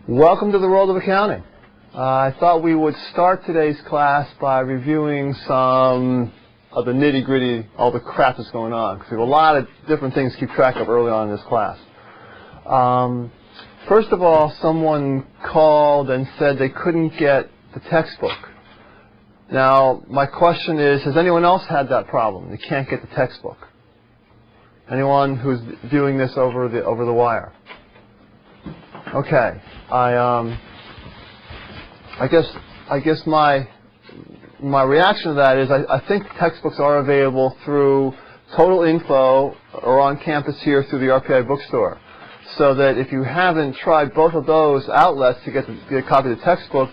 Welcome to the world of accounting. I thought we would start today's class by reviewing some of the nitty-gritty, all the crap that's going on, because we have a lot of different things to keep track of early on in this class. First of all, someone called and said they couldn't get the textbook. Now, my question is, has anyone else had that problem? They can't get the textbook. Anyone who's viewing this over the wire? Okay. I guess my reaction to that is I think textbooks are available through Total Info or on campus here through the RPI bookstore. So that if you haven't tried both of those outlets to get a copy of the textbook,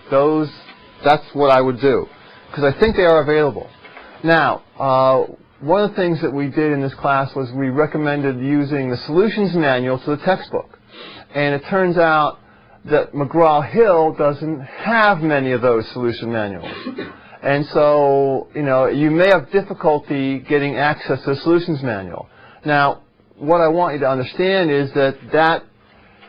that's what I would do, because I think they are available. Now, one of the things that we did in this class was we recommended using the solutions manual to the textbook. And it turns out that McGraw-Hill doesn't have many of those solution manuals. And so, you may have difficulty getting access to the solutions manual. Now, what I want you to understand is that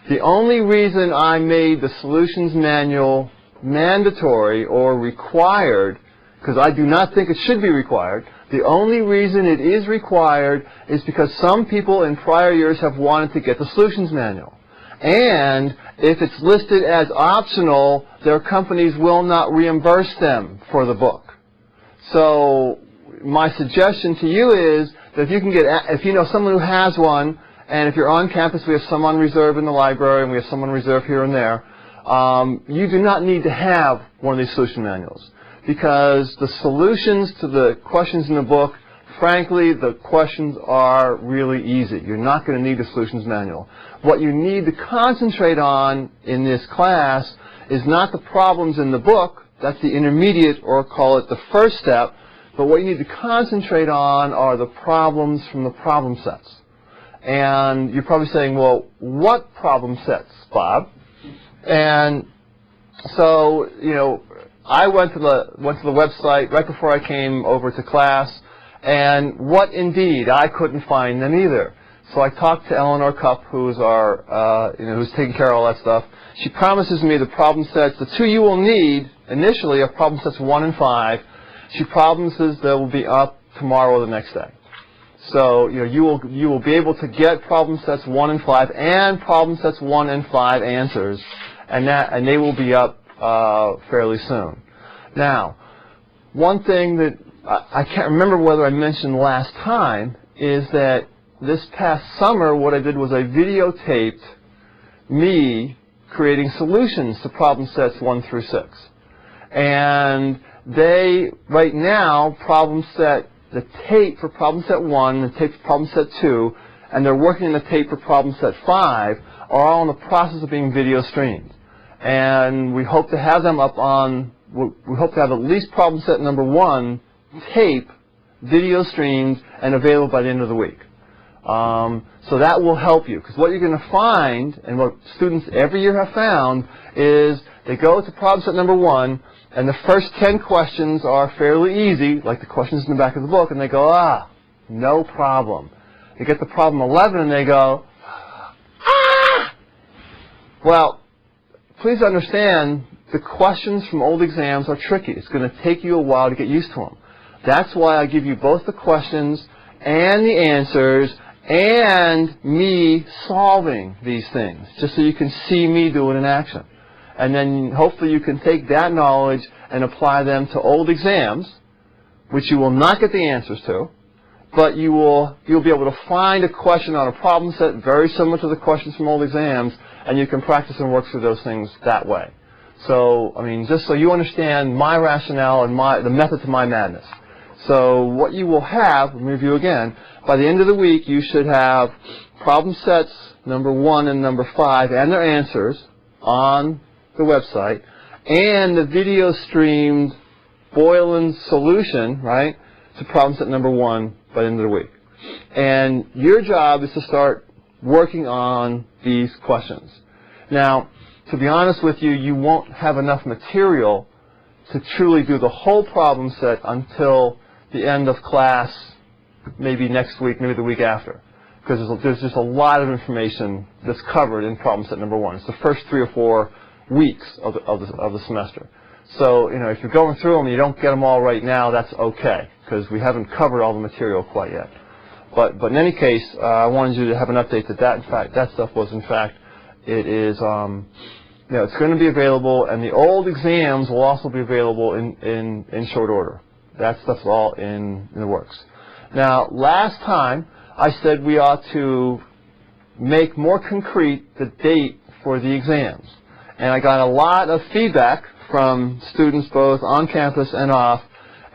the only reason I made the solutions manual mandatory or required, because I do not think it should be required, the only reason it is required is because some people in prior years have wanted to get the solutions manual. And if it's listed as optional, their companies will not reimburse them for the book. So my suggestion to you is that if you know someone who has one, and if you're on campus, we have some on reserve in the library, and we have some on reserve here and there, you do not need to have one of these solution manuals, because the solutions to the questions in the book, frankly, the questions are really easy. You're not going to need a solutions manual. What you need to concentrate on in this class is not the problems in the book. That's the intermediate, or call it the first step. But what you need to concentrate on are the problems from the problem sets. And you're probably saying, well, what problem sets, Bob? And so, I went to the website right before I came over to class. And what indeed, I couldn't find them either. So I talked to Eleanor Cupp, who's who's taking care of all that stuff. She promises me the problem sets, the two you will need initially are problem sets 1 and 5. She promises they will be up tomorrow or the next day. So you will be able to get problem sets 1 and 5 and problem sets 1 and 5 answers, and they will be up fairly soon. Now, one thing that I can't remember whether I mentioned last time is that this past summer what I did was I videotaped me creating solutions to problem sets 1 through 6. And right now, the tape for problem set 1, the tape for problem set 2, and they're working on the tape for problem set 5 are all in the process of being video streamed. And we hope to have them up we hope to have at least problem set number 1 tape, video streamed, and available by the end of the week. So that will help you, because what you're going to find, and what students every year have found, is they go to problem set number 1, and the first 10 questions are fairly easy, like the questions in the back of the book, and they go, no problem. They get to problem 11, and they go, Well, please understand, the questions from old exams are tricky. It's going to take you a while to get used to them. That's why I give you both the questions and the answers and me solving these things, just so you can see me do it in action. And then hopefully you can take that knowledge and apply them to old exams, which you will not get the answers to, but you'll be able to find a question on a problem set very similar to the questions from old exams, and you can practice and work through those things that way. So, just so you understand my rationale and the method to my madness. So what you will have, let me review again, by the end of the week you should have problem sets number 1 and number 5 and their answers on the website, and the video streamed Boylan's solution, right, to problem set number 1 by the end of the week. And your job is to start working on these questions. Now, to be honest with you, you won't have enough material to truly do the whole problem set until the end of class, maybe next week, maybe the week after, because there's just a lot of information that's covered in problem set number 1. It's the first 3 or 4 weeks of the semester. So, you know, if you're going through them and you don't get them all right now, that's okay, because we haven't covered all the material quite yet. But in any case, I wanted you to have an update that stuff was, in fact, it is, you know, it's going to be available, and the old exams will also be available in short order. That stuff's all in the works. Now, last time I said we ought to make more concrete the date for the exams, and I got a lot of feedback from students both on campus and off,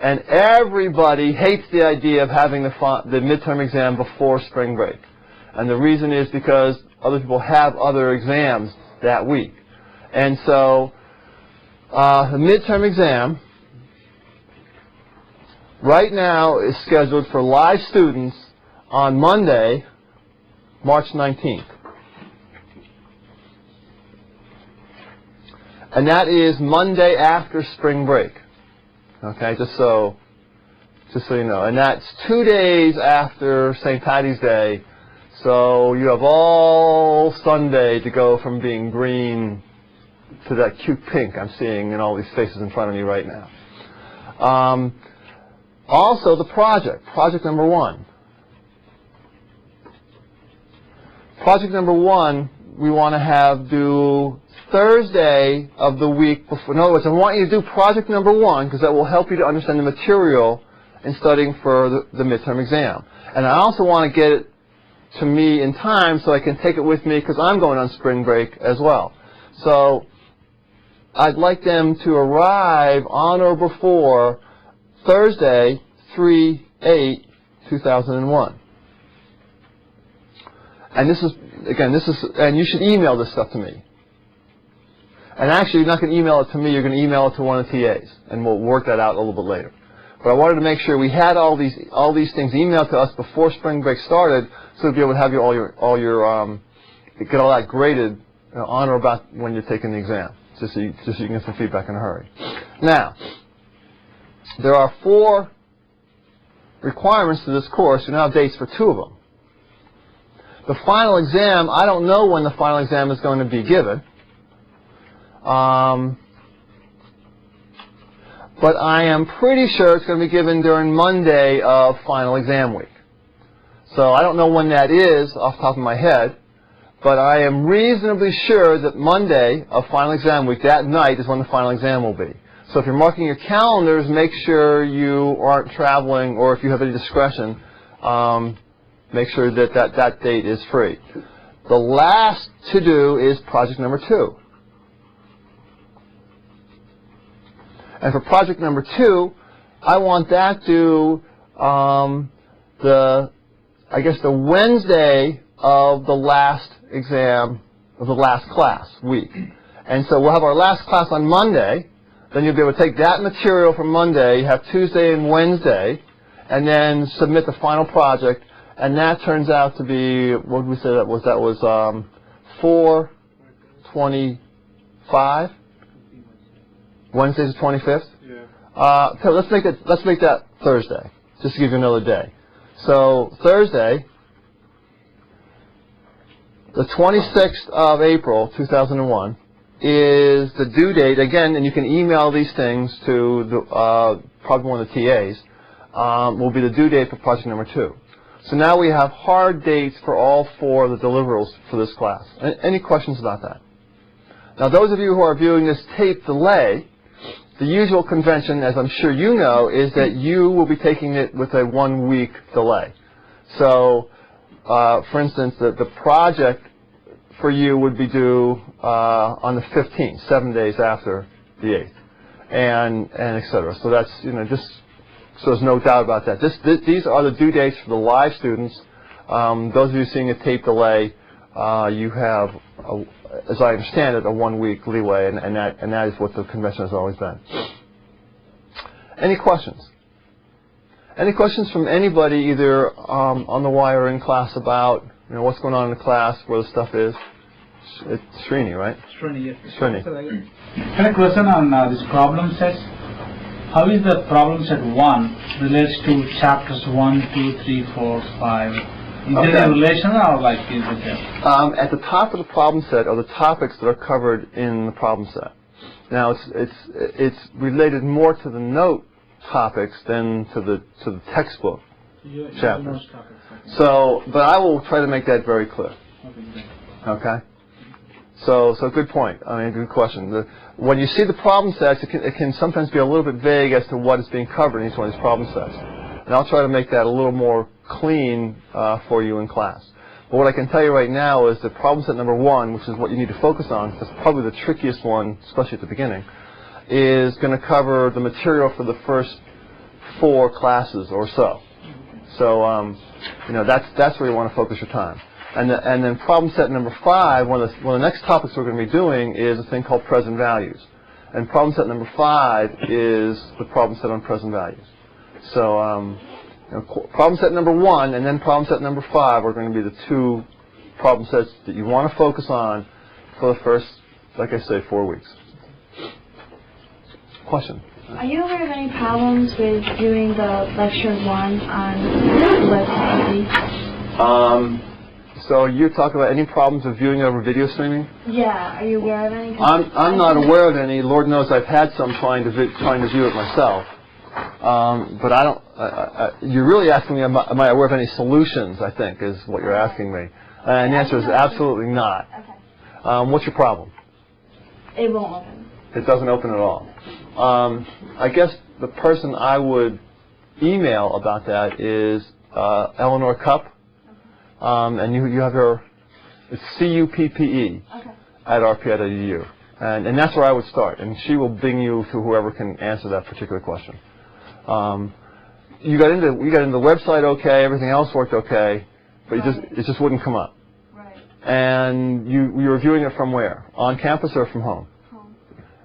and everybody hates the idea of having the midterm exam before spring break. And the reason is because other people have other exams that week. And so the midterm exam right now is scheduled for live students on Monday, March 19th. And that is Monday after spring break. Okay, just so you know. And that's 2 days after St. Patty's Day. So you have all Sunday to go from being green to that cute pink I'm seeing in all these faces in front of me right now. Also, the project number 1. Project number 1, we want to have due Thursday of the week before. In other words, I want you to do project number 1 because that will help you to understand the material in studying for the midterm exam. And I also want to get it to me in time so I can take it with me because I'm going on spring break as well. So I'd like them to arrive on or before Thursday, 3/8/2001. And this is, again, and you should email this stuff to me. And actually, you're not going to email it to me, you're going to email it to one of the TAs, and we'll work that out a little bit later. But I wanted to make sure we had all these things emailed to us before spring break started, so we'd be able to have get all that graded on or about when you're taking the exam, just so you can get some feedback in a hurry. Now, there are 4 requirements to this course. You now have dates for 2 of them. The final exam, I don't know when the final exam is going to be given. But I am pretty sure it's going to be given during Monday of final exam week. So I don't know when that is off the top of my head, but I am reasonably sure that Monday of final exam week, that night, is when the final exam will be. So if you're marking your calendars, make sure you aren't traveling, or if you have any discretion, make sure that date is free. The last to do is project number 2. And for project number 2, I want that due the Wednesday of the last exam of the last class week. And so we'll have our last class on Monday. Then you'll be able to take that material from Monday, you have Tuesday and Wednesday, and then submit the final project. And that turns out to be, what did we say that was? That was 4/25. Wednesday's the 25th? Yeah. So let's make that Thursday, just to give you another day. So Thursday, the 26th of April, 2001, is the due date, again, and you can email these things to probably one of the TAs, will be the due date for project number 2. So now we have hard dates for all 4 of the deliverables for this class. Any questions about that? Now, those of you who are viewing this tape delay, the usual convention, as I'm sure you know, is that you will be taking it with a 1-week delay. So, for instance, the project for you would be due on the 15th, 7 days after the 8th, and et cetera. So that's, just So there's no doubt about that. These are the due dates for the live students. Those of you seeing a tape delay, you have, as I understand it, a 1-week leeway, and that is what the convention has always been. Any questions? Any questions from anybody, either on the wire or in class, about what's going on in the class, where the stuff is? It's Srini, right? Srini, yes. Srini. Can I question on this problem sets? How is the problem set 1 relates to chapters 1, 2, 3, 4, 5? Is there a relation, or like is it just? At the top of the problem set are the topics that are covered in the problem set. Now it's related more to the note topics than to the textbook chapters. So, but I will try to make that very clear. Okay. So good point. I mean, good question. When you see the problem sets, it can sometimes be a little bit vague as to what is being covered in each one of these problem sets. And I'll try to make that a little more clean for you in class. But what I can tell you right now is that problem set number 1, which is what you need to focus on, because it's probably the trickiest one, especially at the beginning, is going to cover the material for the first 4 classes or so. So, that's where you want to focus your time. And then problem set number 5, one of the next topics we're going to be doing is a thing called present values. And problem set number 5 is the problem set on present values. So problem set number 1 and then problem set number 5 are going to be the 2 problem sets that you want to focus on for the first, like I say, 4 weeks. Question? Are you aware of any problems with doing the lecture 1 on web TV? So you're talking about any problems with viewing over video streaming? Yeah. Are you aware of any? I'm not aware of any. Lord knows I've had some trying to view it myself. But I don't. You're really asking me, am I aware of any solutions? I think is what you're asking me. And the answer is absolutely not. Okay. What's your problem? It won't open. It doesn't open at all. I guess the person I would email about that is Eleanor Cupp. And you have her, it's CUPPE at rpi.edu. And that's where I would start. And she will bing you to whoever can answer that particular question. You got into the website okay, everything else worked okay, but it just wouldn't come up. Right. And you were viewing it from where? On campus or from home? Home.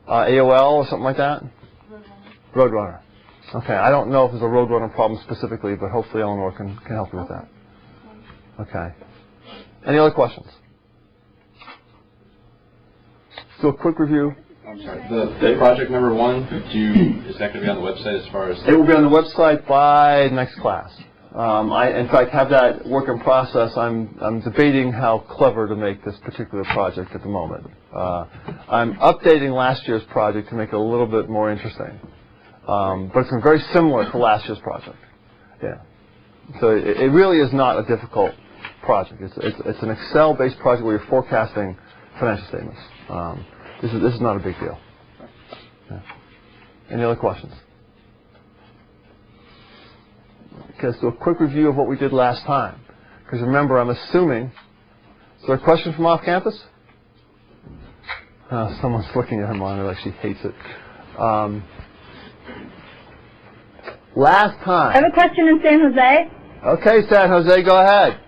AOL or something like that? Roadrunner. Roadrunner. Okay, I don't know if there's a Roadrunner problem specifically, but hopefully Eleanor can help you with that. Okay. Any other questions? So a quick review. I'm sorry. The project number 1, is that going to be on the website as far as? It will be on the website by next class. I, in fact, have that work in process. I'm debating how clever to make this particular project at the moment. I'm updating last year's project to make it a little bit more interesting. But it's very similar to last year's project. Yeah. So it really is not a difficult project. It's an Excel-based project where you're forecasting financial statements. This is not a big deal. Yeah. Any other questions? Okay, let's do a quick review of what we did last time. Because remember, I'm assuming. Is there a question from off campus? Someone's looking at her monitor like she hates it. Last time. I have a question in San Jose. Okay, San Jose, go ahead.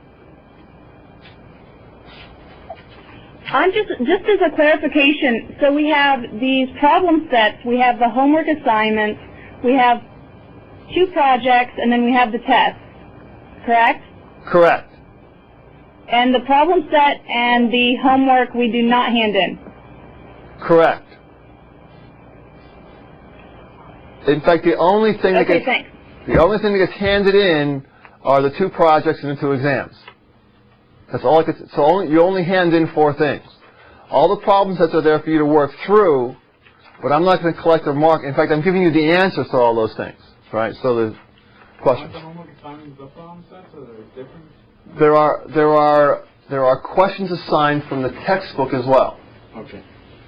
I'm just as a clarification, so we have these problem sets, we have the homework assignments, we have 2 projects, and then we have the tests, correct? Correct. And the problem set and the homework we do not hand in. Correct. In fact, the only thing that gets handed in are the 2 projects and the 2 exams. That's all. You only hand in 4 things. All the problem sets are there for you to work through, but I'm not going to collect or mark. In fact, I'm giving you the answers to all those things. Right? So the questions. Are the homework assignments the problem sets, or are they different? There are questions assigned from the textbook as well. Okay.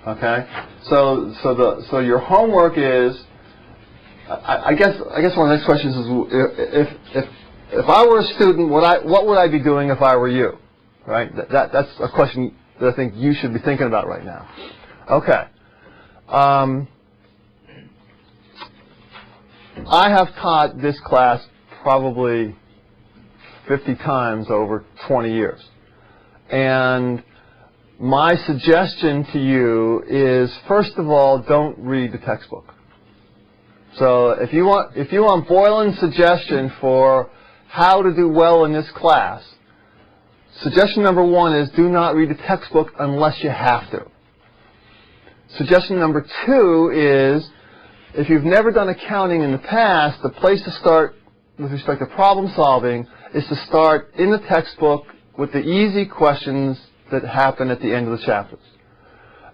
Okay. So your homework is. I guess one of the next questions is if I were a student, what would I be doing if I were you? Right? That's a question that I think you should be thinking about right now. Okay. I have taught this class probably 50 times over 20 years. And my suggestion to you is, first of all, don't read the textbook. So if you want Boylan's suggestion for how to do well in this class, suggestion number 1 is do not read the textbook unless you have to. Suggestion number 2 is, if you've never done accounting in the past, the place to start with respect to problem solving is to start in the textbook with the easy questions that happen at the end of the chapters.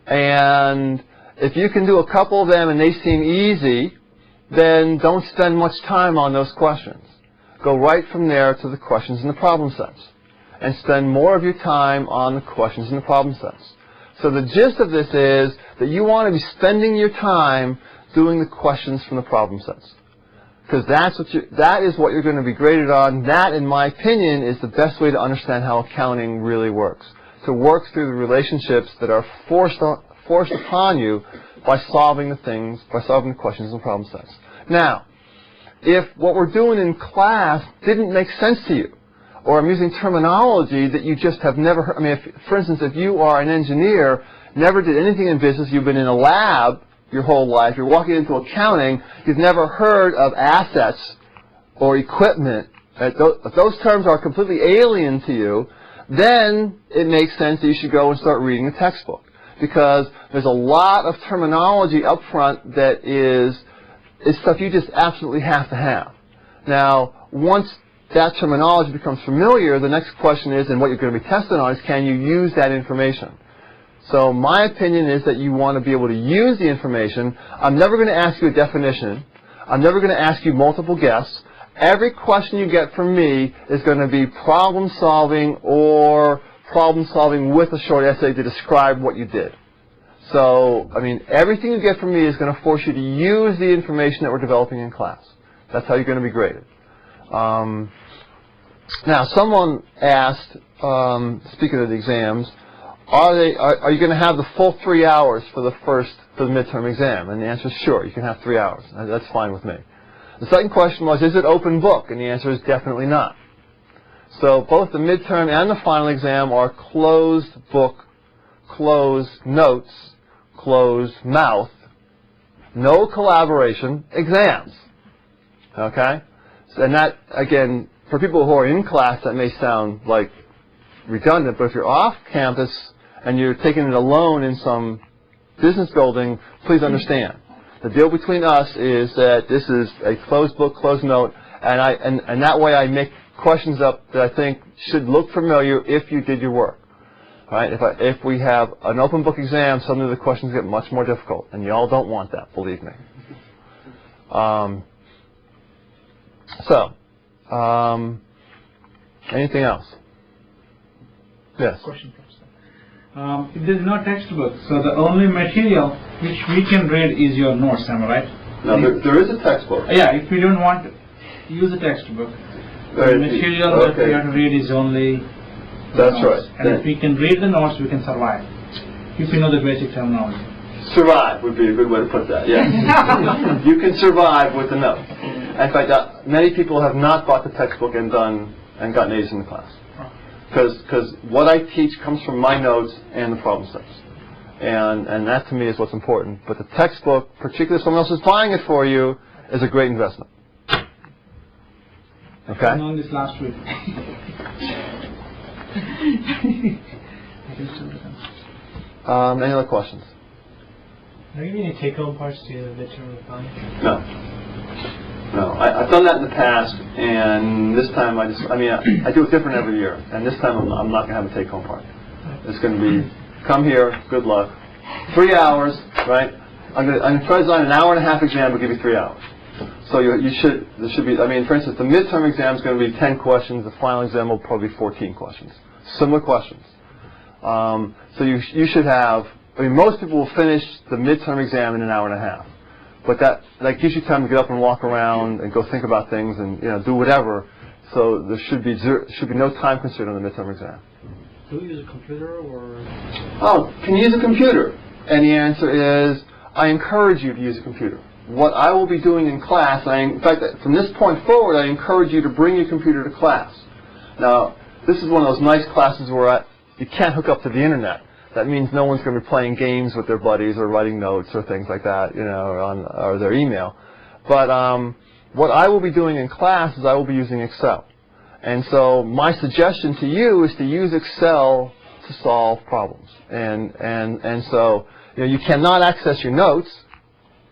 And if you can do a couple of them and they seem easy, then don't spend much time on those questions. Go right from there to the questions in the problem sets, and spend more of your time on the questions in the problem sets. So the gist of this is that you want to be spending your time doing the questions from the problem sets, because that is what you're going to be graded on. That, in my opinion, is the best way to understand how accounting really works. To work through the relationships that are forced upon you by solving the questions in the problem sets. Now, if what we're doing in class didn't make sense to you, or I'm using terminology that you just have never heard. I mean, for instance, if you are an engineer, never did anything in business, you've been in a lab your whole life, you're walking into accounting, you've never heard of assets or equipment, if those terms are completely alien to you, then it makes sense that you should go and start reading the textbook. Because there's a lot of terminology up front that is stuff you just absolutely have to have. Now, once that terminology becomes familiar, the next question is, and what you're going to be tested on, is can you use that information? So my opinion is that you want to be able to use the information. I'm never going to ask you a definition. I'm never going to ask you multiple guess. Every question you get from me is going to be problem solving or problem solving with a short essay to describe what you did. So, I mean, everything you get from me is going to force you to use the information that we're developing in class. That's how you're going to be graded. Now, someone asked, speaking of the exams, are you going to have the full 3 hours for the midterm exam? And the answer is sure, you can have 3 hours. That's fine with me. The second question was, is it open book? And the answer is definitely not. So both the midterm and the final exam are closed book, closed notes, closed mouth, no collaboration exams. Okay? And that, again, for people who are in class, that may sound like redundant, but if you're off campus and you're taking it alone in some business building, please understand. The deal between us is that this is a closed book, closed note, and that way I make questions up that I think should look familiar if you did your work. Right? If we have an open book exam, suddenly the questions get much more difficult, and y'all don't want that, believe me. Anything else? Yes. Question, Professor. If there's no textbook, so the only material which we can read is your notes, am I right? No, there is a textbook. Yeah, if we don't want to use a textbook, the material that we have to read is only the That's notes. right. And if we can read the notes, we can survive. If we know the basic terminology. Survive would be a good way to put that, yes. You can survive with the note. In fact, many people have not bought the textbook and gotten A's in the class. Because what I teach comes from my notes and the problem sets. And that to me is what's important. But the textbook, particularly if someone else is buying it for you, is a great investment. Okay? I know this last week. Any other questions? Are you giving any take-home parts to the midterm of time? No, I've done that in the past, and this time I do it different every year. And this time I'm not going to have a take-home part. It's going to be, come here, good luck. 3 hours, right? I'm going to try to design an hour and a half exam, but give you 3 hours. So there should be, for instance, the midterm exam is going to be 10 questions. The final exam will probably be 14 questions. Similar questions. So you should have, most people will finish the midterm exam in an hour and a half. But that gives you time to get up and walk around and go think about things and do whatever. So there should be no time constraint on the midterm exam. Do we use a computer or? Oh, can you use a computer? And the answer is, I encourage you to use a computer. what I will be doing in class, in fact, from this point forward, I encourage you to bring your computer to class. Now, this is one of those nice classes where you can't hook up to the internet. That means no one's going to be playing games with their buddies or writing notes or things like that, or their email. But what I will be doing in class is I will be using Excel. And so my suggestion to you is to use Excel to solve problems. And so you cannot access your notes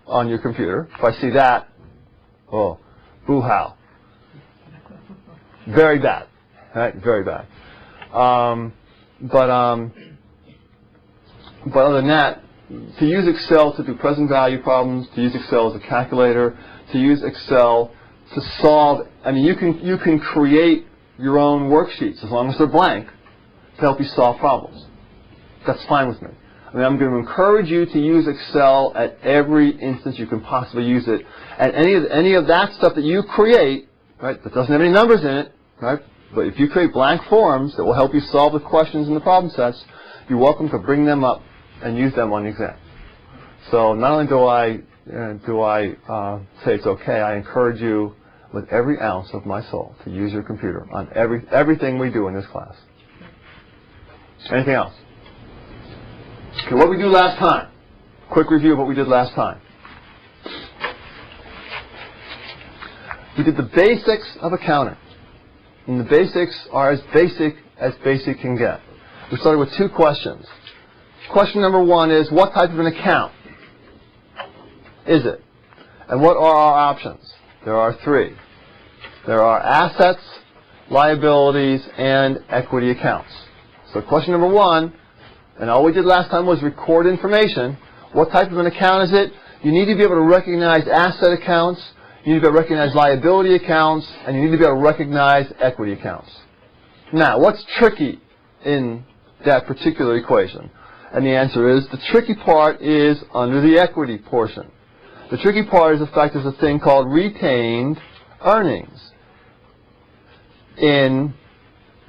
on your computer. If I see that, oh, boo-how. Very bad. Right? Very bad. But other than that, to use Excel to do present value problems, to use Excel as a calculator, to use Excel to solve, you can create your own worksheets as long as they're blank to help you solve problems. That's fine with me. I'm going to encourage you to use Excel at every instance you can possibly use it. And any of that stuff that you create, right, that doesn't have any numbers in it, right, but if you create blank forms that will help you solve the questions in the problem sets, you're welcome to bring them up and use them on the exam. So not only do I say it's okay, I encourage you with every ounce of my soul to use your computer on everything we do in this class. Anything else? Okay, what did we do last time? Quick review of what we did last time. We did the basics of accounting. And the basics are as basic can get. We started with two questions. Question number one is, what type of an account is it? And what are our options? There are three. There are assets, liabilities, and equity accounts. So question number one, and all we did last time was record information. What type of an account is it? You need to be able to recognize asset accounts, you need to be able to recognize liability accounts, and you need to be able to recognize equity accounts. Now, what's tricky in that particular equation? And the answer is, the tricky part is under the equity portion. The tricky part is, in fact, there's a thing called retained earnings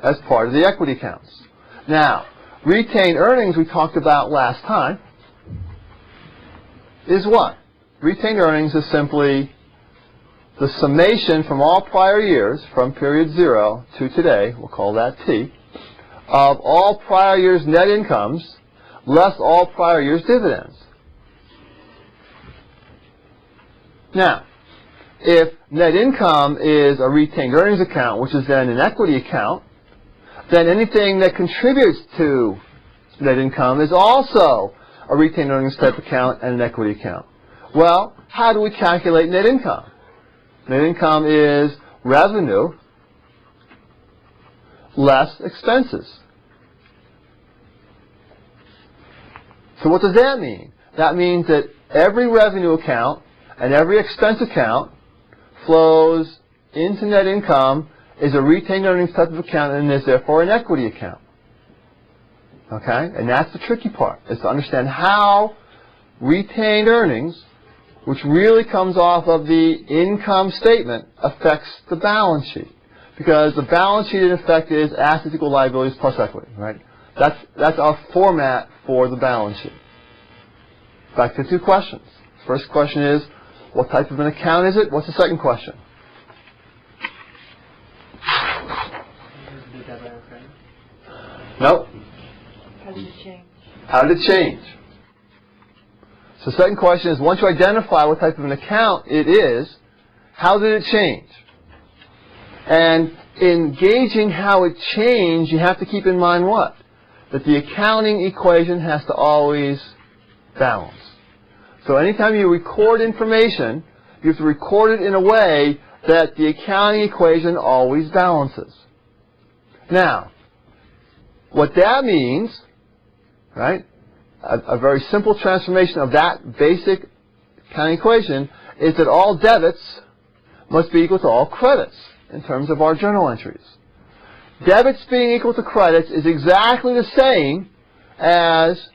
as part of the equity accounts. Now, retained earnings we talked about last time is what? Retained earnings is simply the summation from all prior years, from period 0 to today, we'll call that T, of all prior years' net incomes less all prior years' dividends. Now, if net income is a retained earnings account, which is then an equity account, then anything that contributes to net income is also a retained earnings type account and an equity account. Well, how do we calculate net income? Net income is revenue less expenses. So what does that mean? That means that every revenue account and every expense account flows into net income, is a retained earnings type of account, and is therefore an equity account. Okay? And that's the tricky part, is to understand how retained earnings, which really comes off of the income statement, affects the balance sheet. Because the balance sheet, in effect, is assets equal liabilities plus equity, right? That's our format for the balance sheet. Back to two questions. First question is, what type of an account is it? What's the second question? Nope. How did it change? How did it change? So the second question is, once you identify what type of an account it is, how did it change? And in gauging how it changed, you have to keep in mind what? That the accounting equation has to always balance. So anytime you record information, you have to record it in a way that the accounting equation always balances. Now, what that means, right, a very simple transformation of that basic accounting equation is that all debits must be equal to all credits in terms of our journal entries. Debits being equal to credits is exactly the same as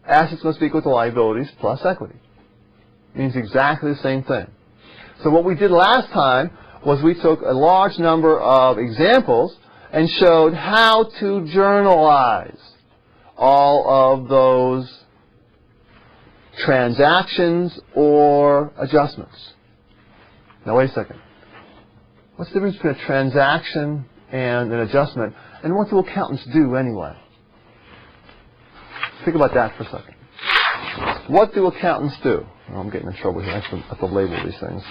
assets must be equal to liabilities plus equity. It means exactly the same thing. So what we did last time was we took a large number of examples and showed how to journalize all of those transactions or adjustments. Now wait a second. What's the difference between a transaction and an adjustment? And what do accountants do anyway? Think about that for a second. What do accountants do? Oh, I'm getting in trouble here. I have to label these things.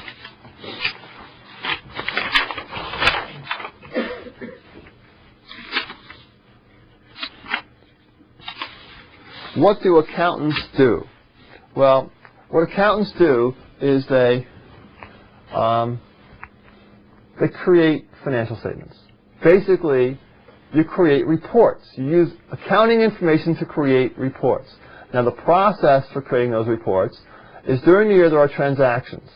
What do accountants do? Well, what accountants do is they create financial statements. Basically, you create reports. You use accounting information to create reports. Now, the process for creating those reports is during the year there are transactions.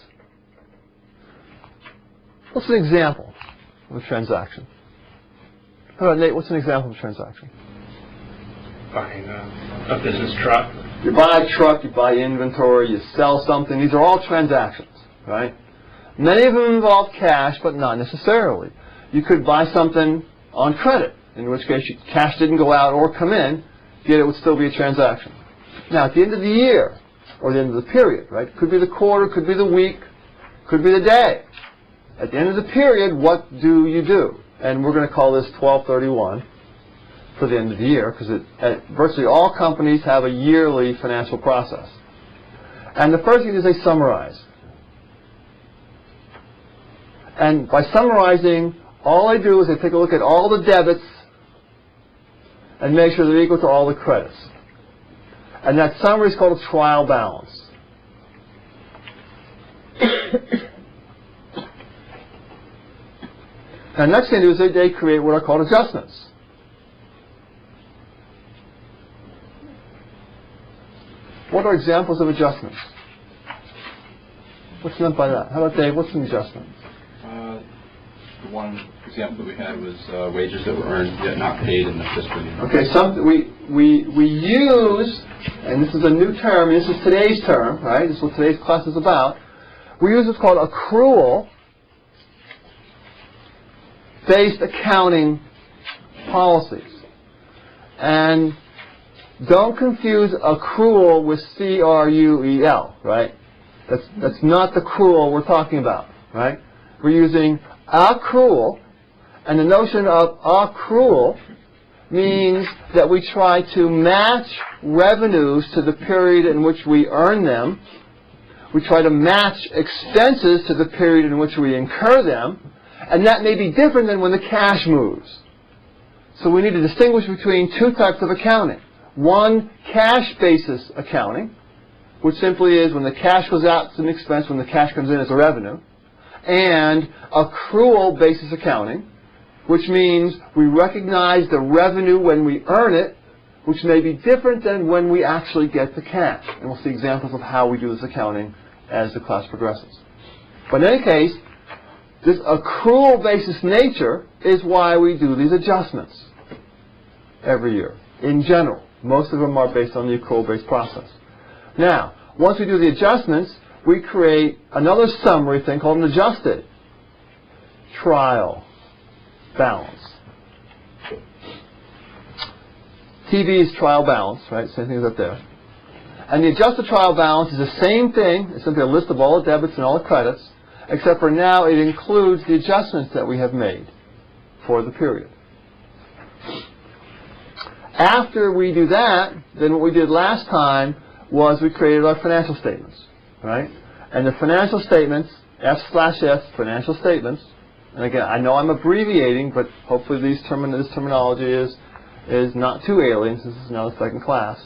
What's an example of a transaction? How about Nate? What's an example of a transaction? Buying a business truck. You buy a truck, you buy inventory, you sell something. These are all transactions, right? Many of them involve cash, but not necessarily. You could buy something on credit, in which case cash didn't go out or come in, yet it would still be a transaction. Now, at the end of the year, or the end of the period, right? Could be the quarter, could be the week, could be the day. At the end of the period, what do you do? And we're going to call this 1231 for the end of the year, because virtually all companies have a yearly financial process. And the first thing is they summarize. And by summarizing, all I do is I take a look at all the debits and make sure they're equal to all the credits. And that summary is called a trial balance. Now, next thing they do is they create what are called adjustments. What are examples of adjustments? What's meant by that? How about Dave? What's an adjustment? The one example that we had was wages that were earned yet not paid in the fiscal year. Okay, we use, and this is a new term, and this is today's term, right? This is what today's class is about. We use what's called accrual-based accounting policies. And don't confuse accrual with C-R-U-E-L, right? That's not the accrual we're talking about, right? We're using accrual, and the notion of accrual means that we try to match revenues to the period in which we earn them. We try to match expenses to the period in which we incur them, and that may be different than when the cash moves. So we need to distinguish between two types of accounting. One, cash basis accounting, which simply is when the cash goes out, it's an expense, when the cash comes in, it's a revenue. And accrual basis accounting, which means we recognize the revenue when we earn it, which may be different than when we actually get the cash. And we'll see examples of how we do this accounting as the class progresses. But in any case, this accrual basis nature is why we do these adjustments every year, in general. Most of them are based on the accrual-based process. Now, once we do the adjustments, we create another summary thing called an adjusted trial balance. TV is trial balance, right? Same thing as up there. And the adjusted trial balance is the same thing. It's simply a list of all the debits and all the credits, except for now it includes the adjustments that we have made for the period. After we do that, then what we did last time was we created our financial statements, right? And the financial statements, F/S, financial statements, and again, I know I'm abbreviating, but hopefully this terminology is not too alien, since this is now the second class.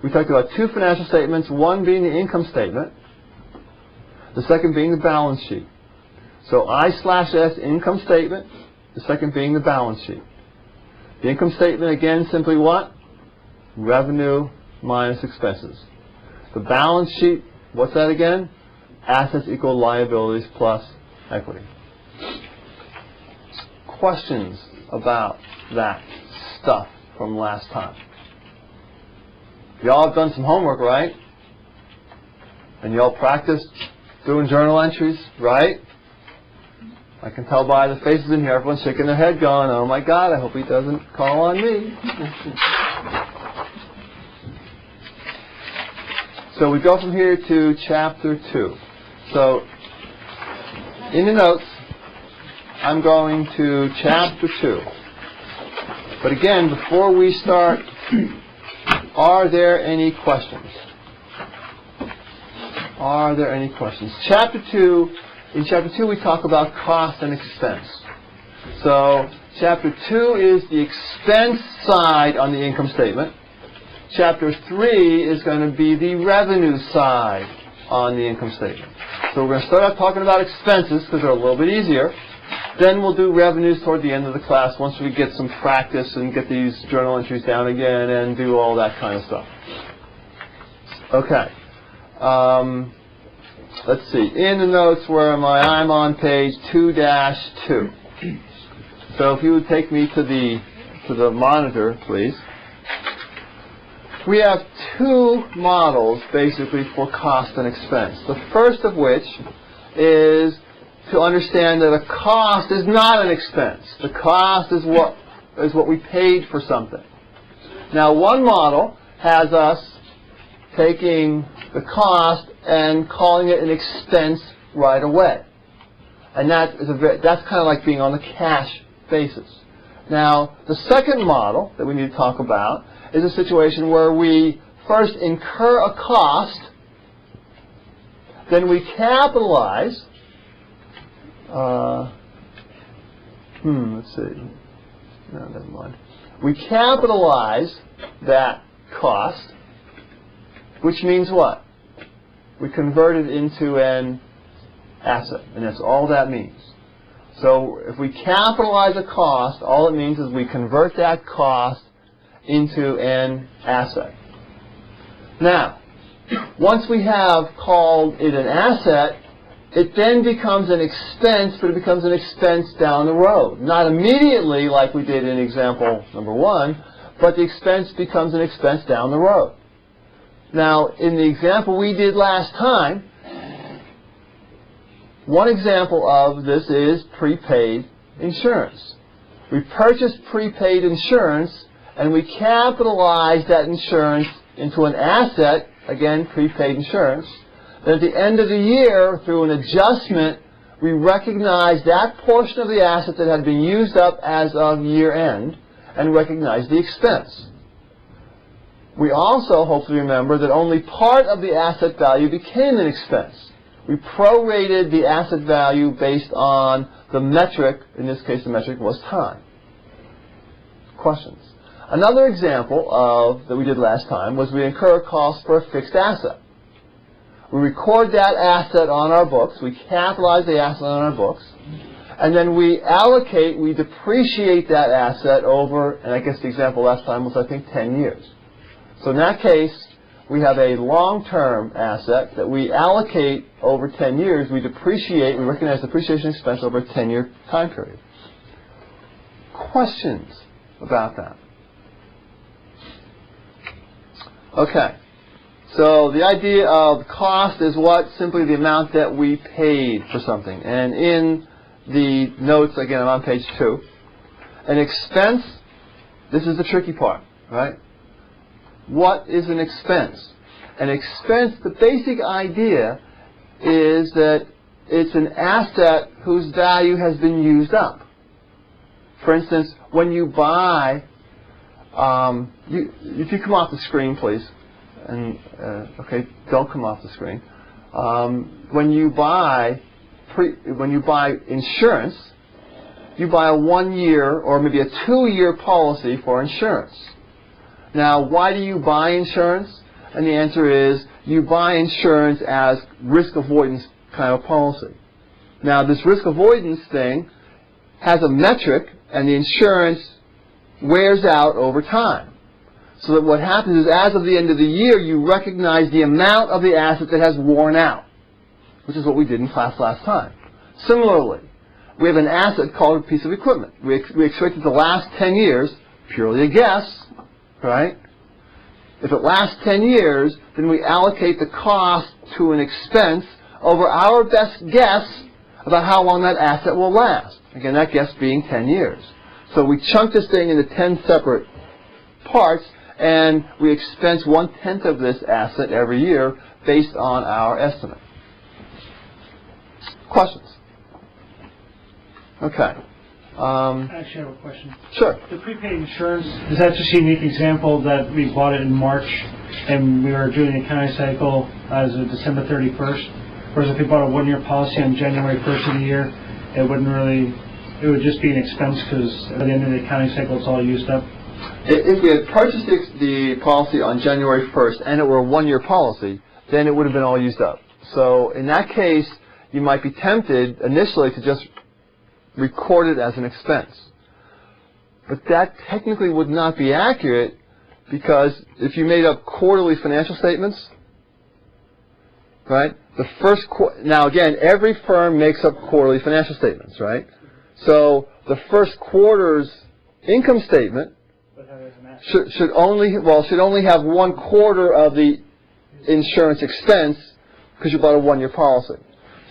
We talked about two financial statements, one being the income statement, the second being the balance sheet. So I/S income statement, the second being the balance sheet. The income statement, again, simply what? Revenue minus expenses. The balance sheet, what's that again? Assets equal liabilities plus equity. Questions about that stuff from last time? Y'all have done some homework, right? And y'all practiced doing journal entries, right? I can tell by the faces in here, everyone's shaking their head going, oh my God, I hope he doesn't call on me. So we go from here to Chapter 2. So in the notes, I'm going to Chapter 2. But again, before we start, are there any questions? Are there any questions? Chapter 2, in Chapter 2 we talk about cost and expense. So Chapter 2 is the expense side on the income statement. Chapter 3 is going to be the revenue side on the income statement. So we're going to start out talking about expenses because they're a little bit easier. Then we'll do revenues toward the end of the class once we get some practice and get these journal entries down again and do all that kind of stuff. Okay. Let's see. In the notes, where am I? I'm on page 2-2. So if you would take me to the monitor, please. We have two models, basically, for cost and expense. The first of which is to understand that a cost is not an expense. The cost is what we paid for something. Now, one model has us taking the cost and calling it an expense right away. And that's kind of like being on the cash basis. Now, the second model that we need to talk about is a situation where we first incur a cost, then we capitalize. Let's see. No, never mind. We capitalize that cost, which means what? We convert it into an asset, and that's all that means. So if we capitalize a cost, all it means is we convert that cost into an asset. Now, once we have called it an asset, it then becomes an expense, but it becomes an expense down the road. Not immediately like we did in example number 1, but the expense becomes an expense down the road. Now, in the example we did last time, one example of this is prepaid insurance. We purchased prepaid insurance and we capitalized that insurance into an asset, again, prepaid insurance. Then at the end of the year, through an adjustment, we recognize that portion of the asset that had been used up as of year end and recognize the expense. We also hopefully remember that only part of the asset value became an expense. We prorated the asset value based on the metric. In this case, the metric was time. Questions? Another example that we did last time was we incur a cost for a fixed asset. We record that asset on our books. We capitalize the asset on our books. And then we depreciate that asset over, and I guess the example last time was, I think, 10 years. So in that case, we have a long-term asset that we allocate over 10 years. We recognize depreciation expense over a 10-year time period. Questions about that? Okay. So the idea of cost is what? Simply the amount that we paid for something. And in the notes, again, I'm on page 2. An expense, this is the tricky part, right? What is an expense? An expense, the basic idea is that it's an asset whose value has been used up. For instance, when you buy, if you come off the screen, please. And okay, don't come off the screen. When you buy insurance, you buy a 1-year or maybe a 2-year policy for insurance. Now, why do you buy insurance? And the answer is you buy insurance as risk avoidance kind of policy. Now, this risk avoidance thing has a metric, and the insurance wears out over time. So that what happens is, as of the end of the year, you recognize the amount of the asset that has worn out, which is what we did in class last time. Similarly, we have an asset called a piece of equipment. We expect it to last 10 years, purely a guess, right? If it lasts 10 years, then we allocate the cost to an expense over our best guess about how long that asset will last. Again, that guess being 10 years. So we chunk this thing into 10 separate parts, and we expense 1/10 of this asset every year based on our estimate. Questions? Okay. I actually have a question. Sure. The prepaid insurance, is that just a unique example that we bought it in March and we were doing the accounting cycle as of December 31st? Whereas if we bought a one-year policy on January 1st of the year, it would just be an expense because at the end of the accounting cycle it's all used up? If we had purchased the policy on January 1st and it were a one-year policy, then it would have been all used up. So in that case, you might be tempted initially to just record it as an expense. But that technically would not be accurate because if you made up quarterly financial statements, right? Now again, every firm makes up quarterly financial statements, right? So the first quarter's income statement should only have 1 quarter of the insurance expense because you bought a one-year policy.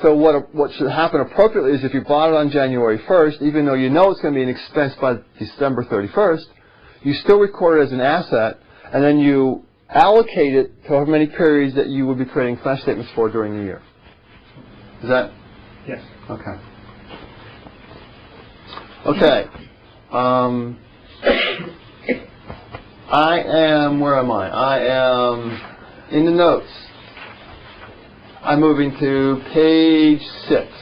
So what should happen appropriately is if you bought it on January 1st, even though you know it's going to be an expense by December 31st, you still record it as an asset, and then you allocate it to however many periods that you would be creating financial statements for during the year. Is that? Yes. Okay. Okay. Where am I? I am in the notes. I'm moving to page 6.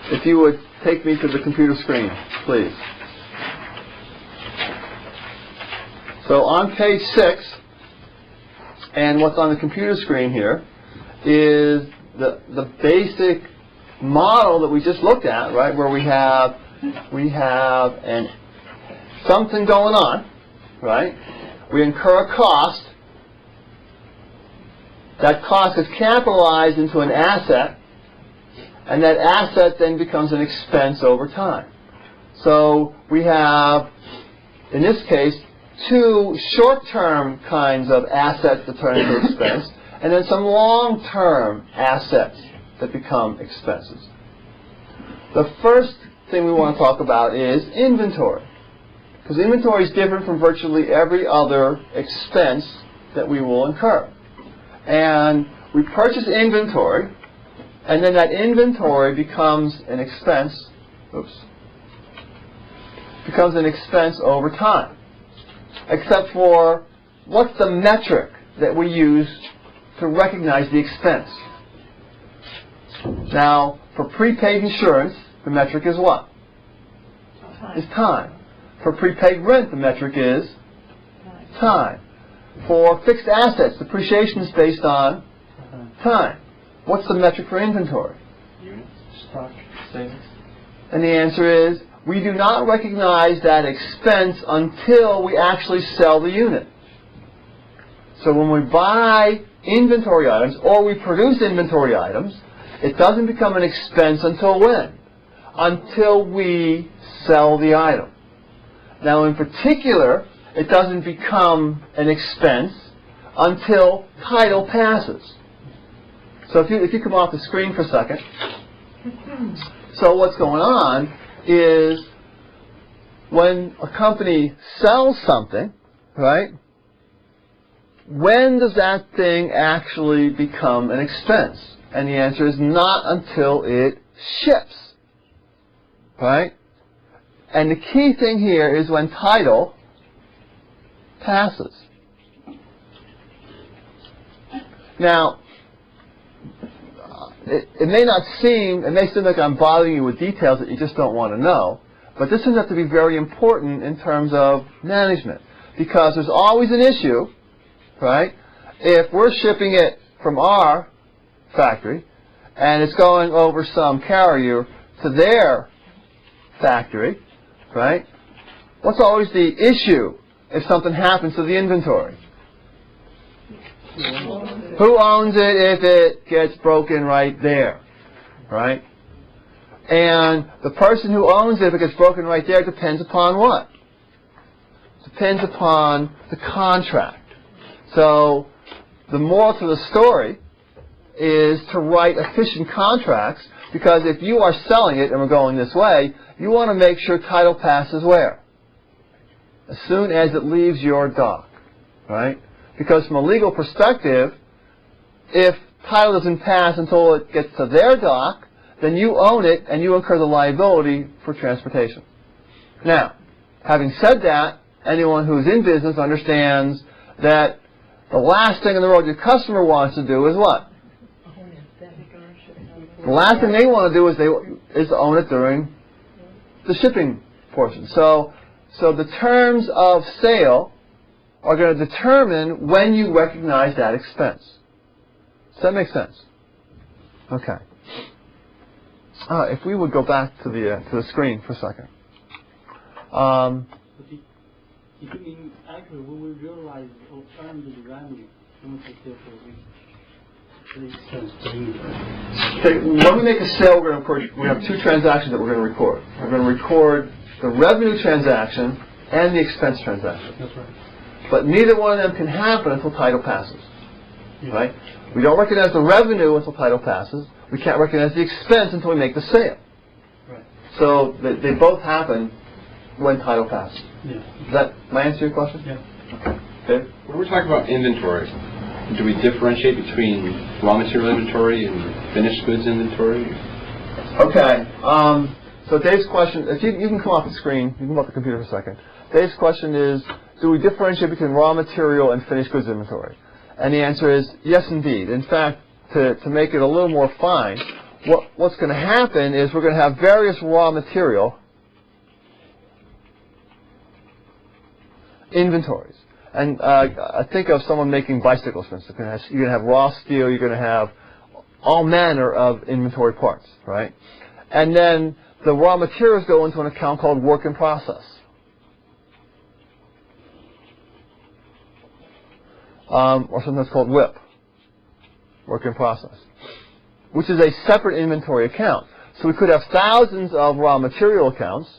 If you would take me to the computer screen, please. So on page 6, and what's on the computer screen here is the basic model that we just looked at, right, where we have something going on, right? We incur a cost. That cost is capitalized into an asset, and that asset then becomes an expense over time. So we have, in this case, 2 short-term kinds of assets that turn into expense, and then some long-term assets that become expenses. The first thing we want to talk about is inventory. Because inventory is different from virtually every other expense that we will incur. And we purchase inventory, and then that inventory becomes an expense, becomes an expense over time. Except for, what's the metric that we use to recognize the expense? Now, for prepaid insurance, the metric is what? Is time. For prepaid rent, the metric is time. For fixed assets, depreciation is based on time. What's the metric for inventory? Units, stock, savings. And the answer is, we do not recognize that expense until we actually sell the unit. So when we buy inventory items, or we produce inventory items, it doesn't become an expense until when? Until we sell the item. Now, in particular, it doesn't become an expense until title passes. So if you come off the screen for a second. So what's going on is when a company sells something, right, when does that thing actually become an expense? And the answer is not until it ships, right? And the key thing here is when title passes. Now, it may seem like I'm bothering you with details that you just don't want to know, but this turns out to be very important in terms of management, because there's always an issue, right? If we're shipping it from our factory and it's going over some carrier to their factory, right? What's always the issue if something happens to the inventory? Who owns it if it gets broken right there, right? And the person who owns it if it gets broken right there depends upon what? Depends upon the contract. So the moral to the story is to write efficient contracts, because if you are selling it and we're going this way, you want to make sure title passes where? as soon as it leaves your dock, right? Because from a legal perspective, if title doesn't pass until it gets to their dock, then you own it and you incur the liability for transportation. Now, having said that, anyone who's in business understands that the last thing in the world your customer wants to do is what? The last thing they want to do is own it during the shipping portion. So the terms of sale are going to determine when you recognize that expense. Does that make sense? Okay. If we would go back to the screen for a second. You think in Acct we will realize or earn the revenue how much is there for a week? Okay, when we make a sale, we have two transactions that we're going to record. We're going to record the revenue transaction and the expense transaction. That's right. But neither one of them can happen until title passes. Yeah. Right? We don't recognize the revenue until title passes. We can't recognize the expense until we make the sale. Right. So they both happen when title passes. Yeah. Does that my answer your question? Yeah. Okay. When we're talking about inventory, do we differentiate between raw material inventory and finished goods inventory? Okay. So Dave's question, if you can come off the screen, you can come off the computer for a second. Dave's question is, do we differentiate between raw material and finished goods inventory? And the answer is yes, indeed. In fact, to make it a little more fine, what's going to happen is we're going to have various raw material inventories. And I think of someone making bicycles, for instance. You're going to have raw steel. You're going to have all manner of inventory parts, right? And then the raw materials go into an account called work in process. Or sometimes called WIP, work in process, which is a separate inventory account. So we could have thousands of raw material accounts,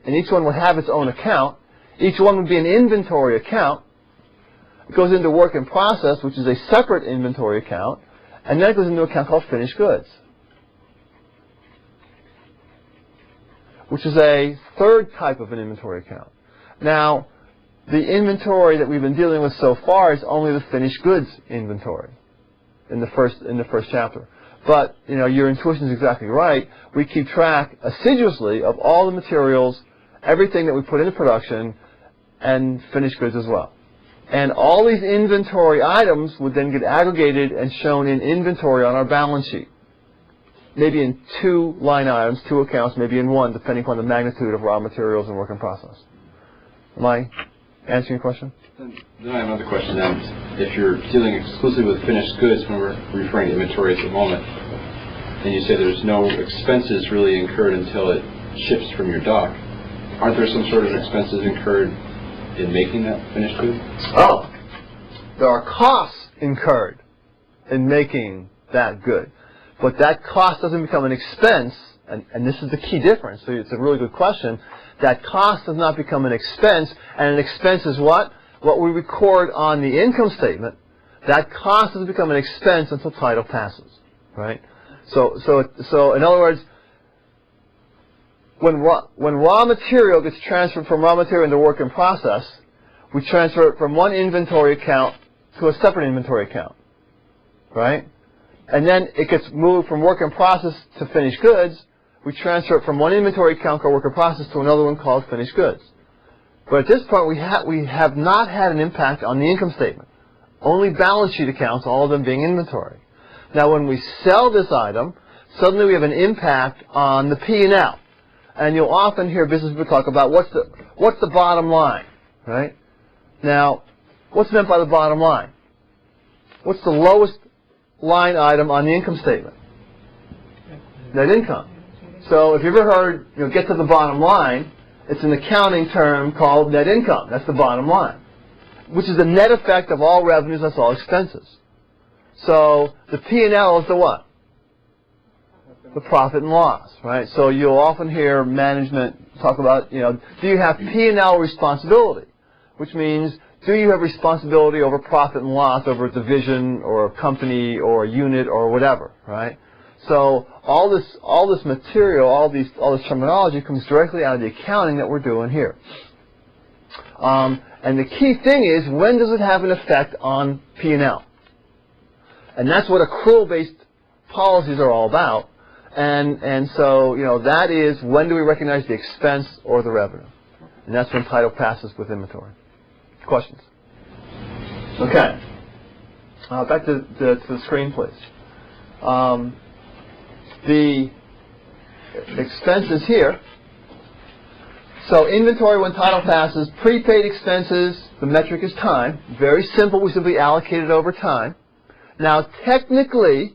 and each one would have its own account. Each one would be an inventory account. It goes into work in process, which is a separate inventory account, and then it goes into an account called finished goods, which is a third type of an inventory account. Now, the inventory that we've been dealing with so far is only the finished goods inventory in the first chapter. But your intuition is exactly right. We keep track assiduously of all the materials, everything that we put into production, and finished goods as well. And all these inventory items would then get aggregated and shown in inventory on our balance sheet. Maybe in two line items, two accounts, maybe in one, depending upon the magnitude of raw materials and work in process. Am I answering your question? Then I have another question then. If you're dealing exclusively with finished goods when we're referring to inventory at the moment, and you say there's no expenses really incurred until it ships from your dock, aren't there some sort of expenses incurred in making that finished good? Oh, there are costs incurred in making that good. But that cost doesn't become an expense, and this is the key difference, so it's a really good question. That cost does not become an expense, and an expense is what? What we record on the income statement. That cost doesn't become an expense until title passes, right? So in other words, when raw material gets transferred from raw material into work in process, we transfer it from one inventory account to a separate inventory account, right? And then it gets moved from work in process to finished goods. We transfer it from one inventory account called work in process to another one called finished goods. But at this point, we have not had an impact on the income statement. Only balance sheet accounts, all of them being inventory. Now, when we sell this item, suddenly we have an impact on the P&L. And you'll often hear business people talk about what's the bottom line, right? Now, what's meant by the bottom line? What's the lowest line item on the income statement? Net income. So if you've ever heard, get to the bottom line, it's an accounting term called net income. That's the bottom line, which is the net effect of all revenues, that's all expenses. So the P&L is the what? The profit and loss, right? So you'll often hear management talk about, do you have P&L responsibility? Which means, do you have responsibility over profit and loss over a division or a company or a unit or whatever, right? So all this material, all this terminology comes directly out of the accounting that we're doing here. And the key thing is, when does it have an effect on P&L? And that's what accrual-based policies are all about. And so, that is, when do we recognize the expense or the revenue? And that's when title passes with inventory. Questions? Okay. Back to the screen, please. The expenses here. So inventory when title passes, prepaid expenses, the metric is time. Very simple, we simply allocate it over time. Now technically,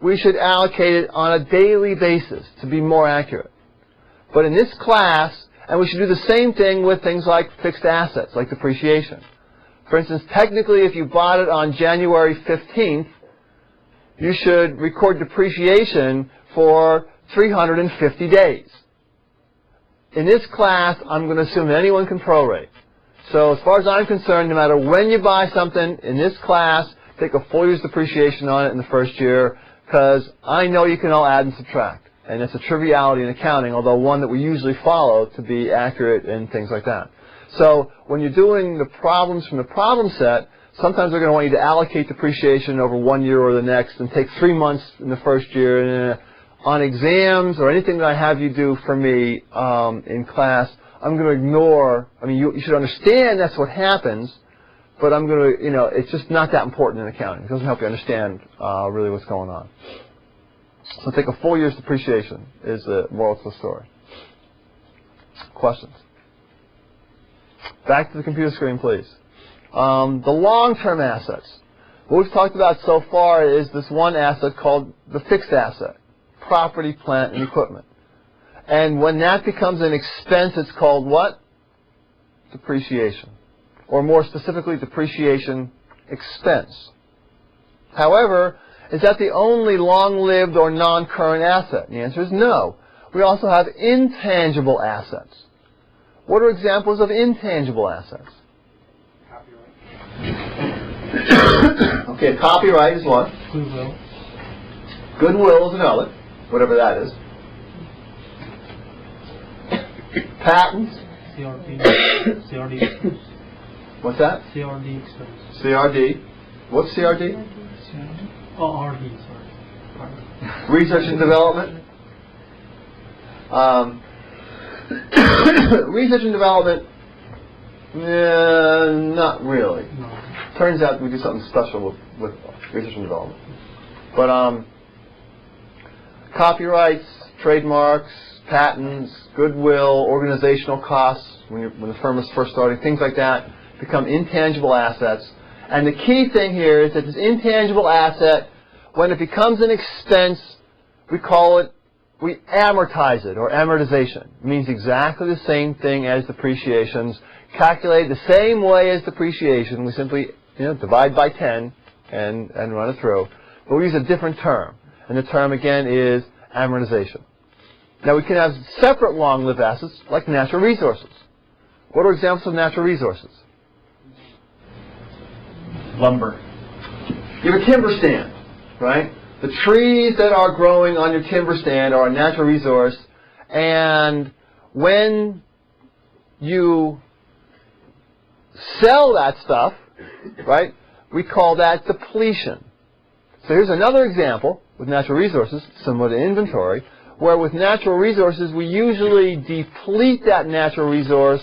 we should allocate it on a daily basis to be more accurate. But in this class, and we should do the same thing with things like fixed assets, like depreciation. For instance, technically if you bought it on January 15th, you should record depreciation for 350 days. In this class, I'm going to assume that anyone can prorate. So as far as I'm concerned, no matter when you buy something in this class, take a full year's depreciation on it in the first year, because I know you can all add and subtract. And it's a triviality in accounting, although one that we usually follow to be accurate and things like that. So when you're doing the problems from the problem set, sometimes they're going to want you to allocate depreciation over 1 year or the next and take 3 months in the first year. And on exams or anything that I have you do for me in class, I'm going to ignore, you should understand that's what happens, but I'm going to, it's just not that important in accounting. It doesn't help you understand really what's going on. So take a full year's depreciation is the moral to the story. Questions? Back to the computer screen, please. The long-term assets. What we've talked about so far is this one asset called the fixed asset, property, plant, and equipment. And when that becomes an expense, it's called what? Depreciation. Or more specifically, depreciation expense. However, is that the only long-lived or non-current asset? And the answer is no. We also have intangible assets. What are examples of intangible assets? Okay, copyright is one. Goodwill. Goodwill is another, whatever that is. Patents. CRD expense. What's that? CRD expense. CRD. What's CRD? Oh, RD, sorry. Research and development. Research and development, not really. No. Turns out we do something special with research and development. But copyrights, trademarks, patents, goodwill, organizational costs, when the firm is first starting, things like that become intangible assets. And the key thing here is that this intangible asset, when it becomes an expense, we amortize it, or amortization. It means exactly the same thing as depreciations, calculated the same way as depreciation. We simply divide by 10 and run it through. But we use a different term. And the term, again, is amortization. Now, we can have separate long-lived assets, like natural resources. What are examples of natural resources? Lumber. You have a timber stand, right? The trees that are growing on your timber stand are a natural resource, and when you sell that stuff, right, we call that depletion. So here's another example with natural resources, similar to inventory, where with natural resources we usually deplete that natural resource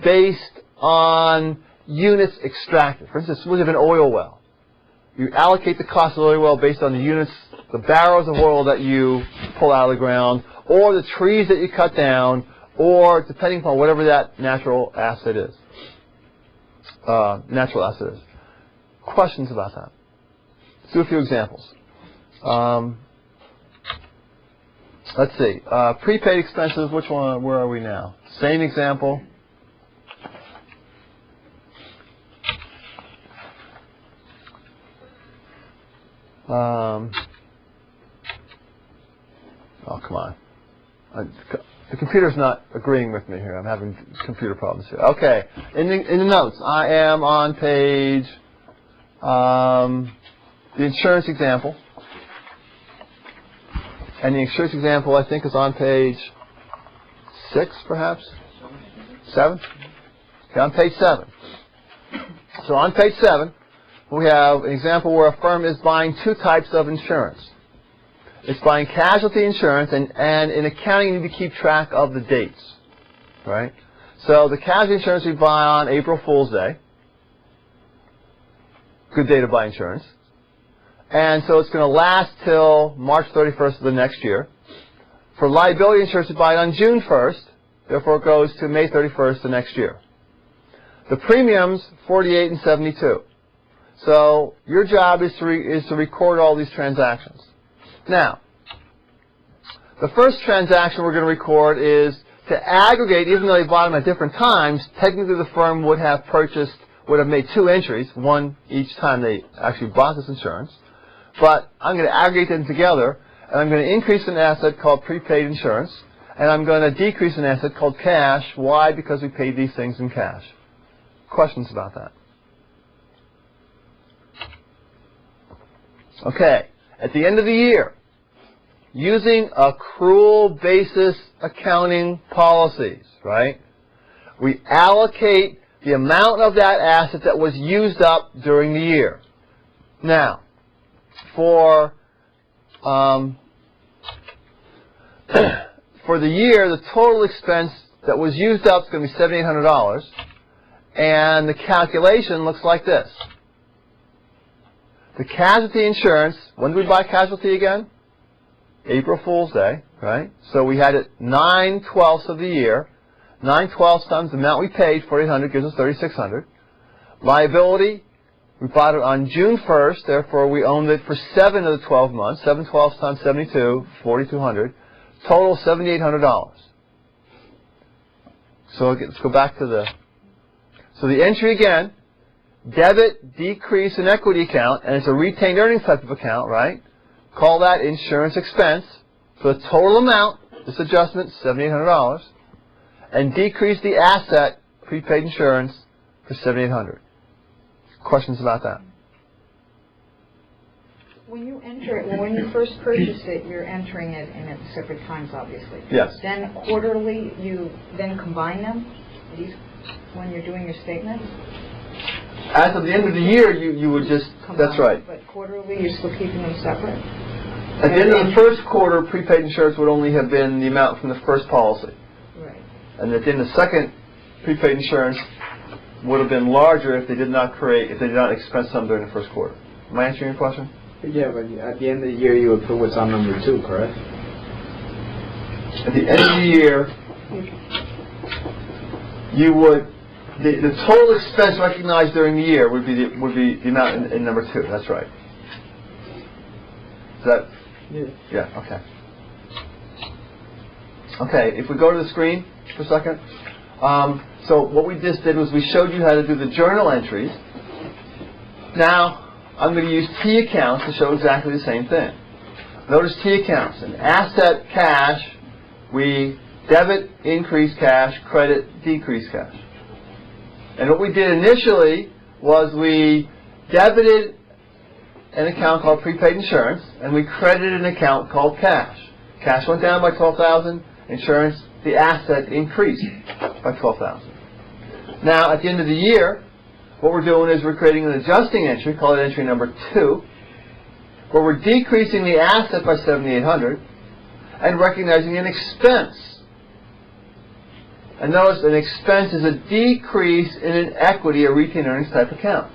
based on units extracted. For instance, we have an oil well. You allocate the cost of the oil well based on the units, the barrels of oil that you pull out of the ground, or the trees that you cut down, or depending upon whatever that natural asset is. Questions about that? Let's do a few examples. Let's see. Prepaid expenses, which one? Where are we now? Same example. Oh, come on. The computer's not agreeing with me here. I'm having computer problems here. Okay. In the notes, I am on page, the insurance example. And the insurance example, I think, is on page 6, perhaps? 7? Okay, on page 7. So on page 7, we have an example where a firm is buying two types of insurance. It's buying casualty insurance, and in accounting you need to keep track of the dates, right? So the casualty insurance we buy on April Fool's Day. Good day to buy insurance. And so it's going to last till March 31st of the next year. For liability insurance we buy it on June 1st, therefore it goes to May 31st the next year. The premiums, 48 and 72. So your job is to record all these transactions. Now, the first transaction we're going to record is to aggregate, even though they bought them at different times, technically the firm would have made two entries, one each time they actually bought this insurance. But I'm going to aggregate them together, and I'm going to increase an asset called prepaid insurance, and I'm going to decrease an asset called cash. Why? Because we paid these things in cash. Questions about that? Okay, at the end of the year, using accrual basis accounting policies, right, we allocate the amount of that asset that was used up during the year. Now, for the year, the total expense that was used up is going to be $7,800, and the calculation looks like this. The casualty insurance, when did we buy casualty again? April Fool's Day, right? So we had it 9/12 of the year. 9/12 times the amount we paid, $4,800, gives us $3,600. Liability, we bought it on June 1st, therefore we owned it for 7 of the 12 months. 7/12 times 72, $4,200. Total $7,800. So let's go back to the entry again. Debit, decrease in equity account, and it's a retained earnings type of account, right? Call that insurance expense. So the total amount, this adjustment, $7,800, and decrease the asset, prepaid insurance, for $7,800. Questions about that? When you enter it, when you first purchase it, you're entering it in at separate times, obviously. Yes. Then quarterly, you then combine them, when you're doing your statements? As of the end of the year, you would just, Combine, that's right. But quarterly, you're still keeping them separate? At the end of the first quarter, prepaid insurance would only have been the amount from the first policy. Right. And at the end of the second, prepaid insurance would have been larger if they did not expense some during the first quarter. Am I answering your question? Yeah, but at the end of the year, you would put what's on number 2, correct? At the end of the year, you would, the total expense recognized during the year would be the amount in number 2. That's right. Is that? Yeah. Okay. Okay. If we go to the screen for a second. So what we just did was we showed you how to do the journal entries. Now I'm going to use T accounts to show exactly the same thing. Notice T accounts. An asset, cash, we debit, increase cash, credit, decrease cash. And what we did initially was we debited an account called prepaid insurance, and we credited an account called cash. Cash went down by $12,000. Insurance, the asset, increased by $12,000. Now, at the end of the year, what we're doing is we're creating an adjusting entry, call it entry number 2, where we're decreasing the asset by $7,800 and recognizing an expense. And notice an expense is a decrease in an equity, a retained earnings type account.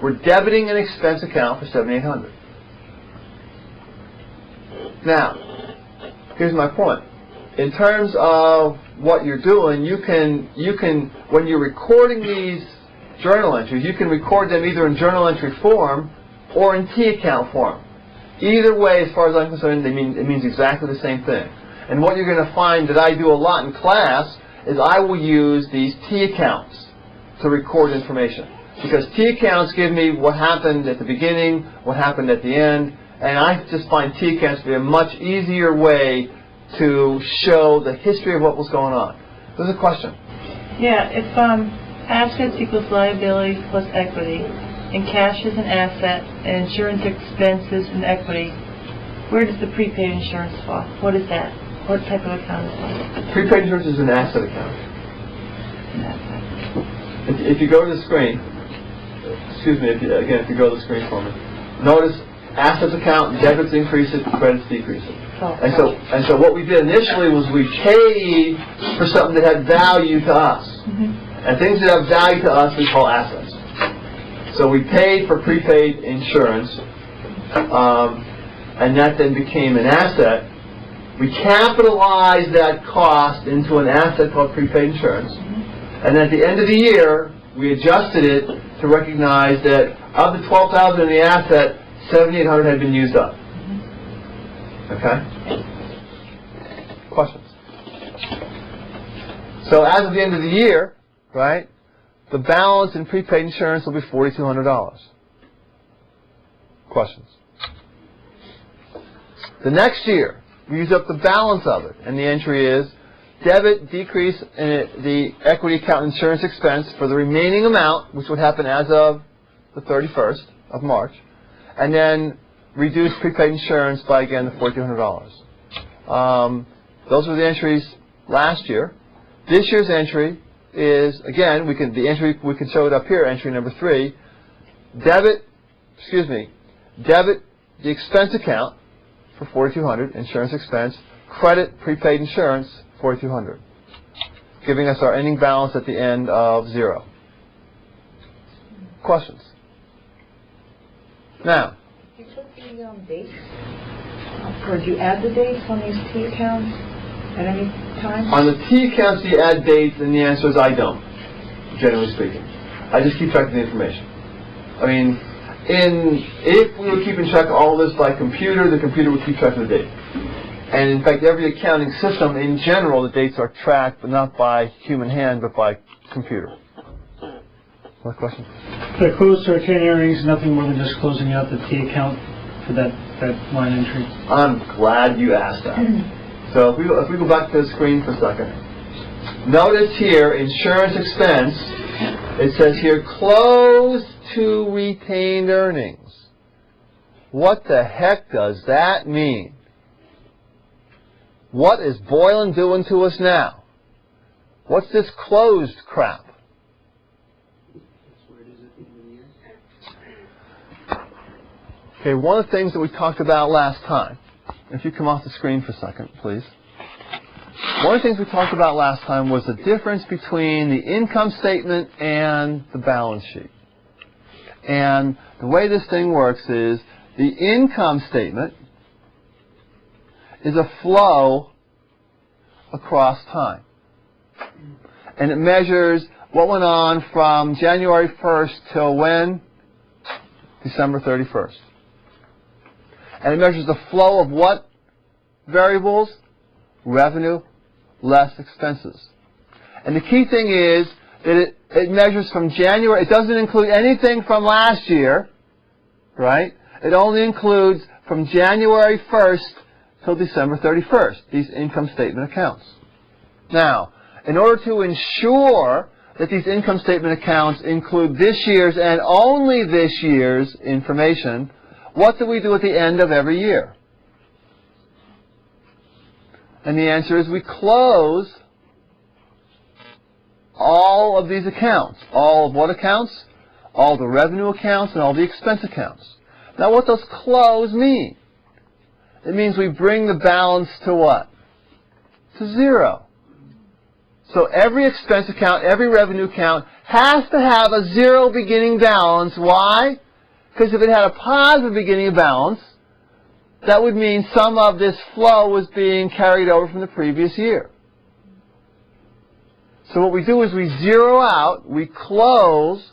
We're debiting an expense account for $7,800. Now, here's my point. In terms of what you're doing, you can when you're recording these journal entries, you can record them either in journal entry form or in T account form. Either way, as far as I'm concerned, it means exactly the same thing. And what you're going to find that I do a lot in class is I will use these T accounts to record information. Because T accounts give me what happened at the beginning, what happened at the end, and I just find T accounts to be a much easier way to show the history of what was going on. There's a question. Yeah, if assets equals liabilities plus equity, and cash is an asset, and insurance expenses an equity, where does the prepaid insurance fall? What is that? What type of account is that? Prepaid insurance is an asset account. An asset. If you go to the screen, excuse me, if you go to the screen for me, notice assets account, debits increase it, credits decrease it. And so what we did initially was we paid for something that had value to us. And things that have value to us we call assets. So we paid for prepaid insurance, and that then became an asset. We capitalized that cost into an asset called prepaid insurance. And then at the end of the year, we adjusted it to recognize that of the $12,000 in the asset, $7,800 had been used up. Okay? Questions? So as of the end of the year, right, the balance in prepaid insurance will be $4,200. Questions? The next year, we use up the balance of it, and the entry is debit decrease in the equity account insurance expense for the remaining amount, which would happen as of the 31st of March, and then reduce prepaid insurance by, again, the $4,200. Those were the entries last year. This year's entry is, again, we can show it up here, entry number 3, debit the expense account for $4,200, insurance expense, credit prepaid insurance, $4,200, giving us our ending balance at the end of 0. Questions? Now, Do you put the dates? Or do you add the dates on these T accounts at any time? on the T accounts, do you add dates? And the answer is I don't, generally speaking. I just keep track of the information. I mean, if we were keeping track of all this by computer, the computer would keep track of the date. And in fact, every accounting system in general, the dates are tracked, but not by human hand, but by computer. What question? The close to retained earnings, nothing more than just closing out the T account for that line entry. I'm glad you asked that. So if we go back to the screen for a second, notice here, insurance expense, it says here, close to retained earnings. What the heck does that mean? What is Boylan doing to us now? What's this closed crap? Okay, one of the things that we talked about last time, if you come off the screen for a second, please. One of the things we talked about last time was the difference between the income statement and the balance sheet. And the way this thing works is the income statement is a flow across time. And it measures what went on from January 1st till when? December 31st. And it measures the flow of what variables? Revenue less expenses. And the key thing is that it measures from January. It doesn't include anything from last year, right? It only includes from January 1st till December 31st, these income statement accounts. Now, in order to ensure that these income statement accounts include this year's and only this year's information, what do we do at the end of every year? And the answer is we close all of these accounts. All of what accounts? All the revenue accounts and all the expense accounts. Now what does close mean? It means we bring the balance to what? To 0. So every expense account, every revenue account has to have a 0 beginning balance. Why? Because if it had a positive beginning balance, that would mean some of this flow was being carried over from the previous year. So what we do is we zero out, we close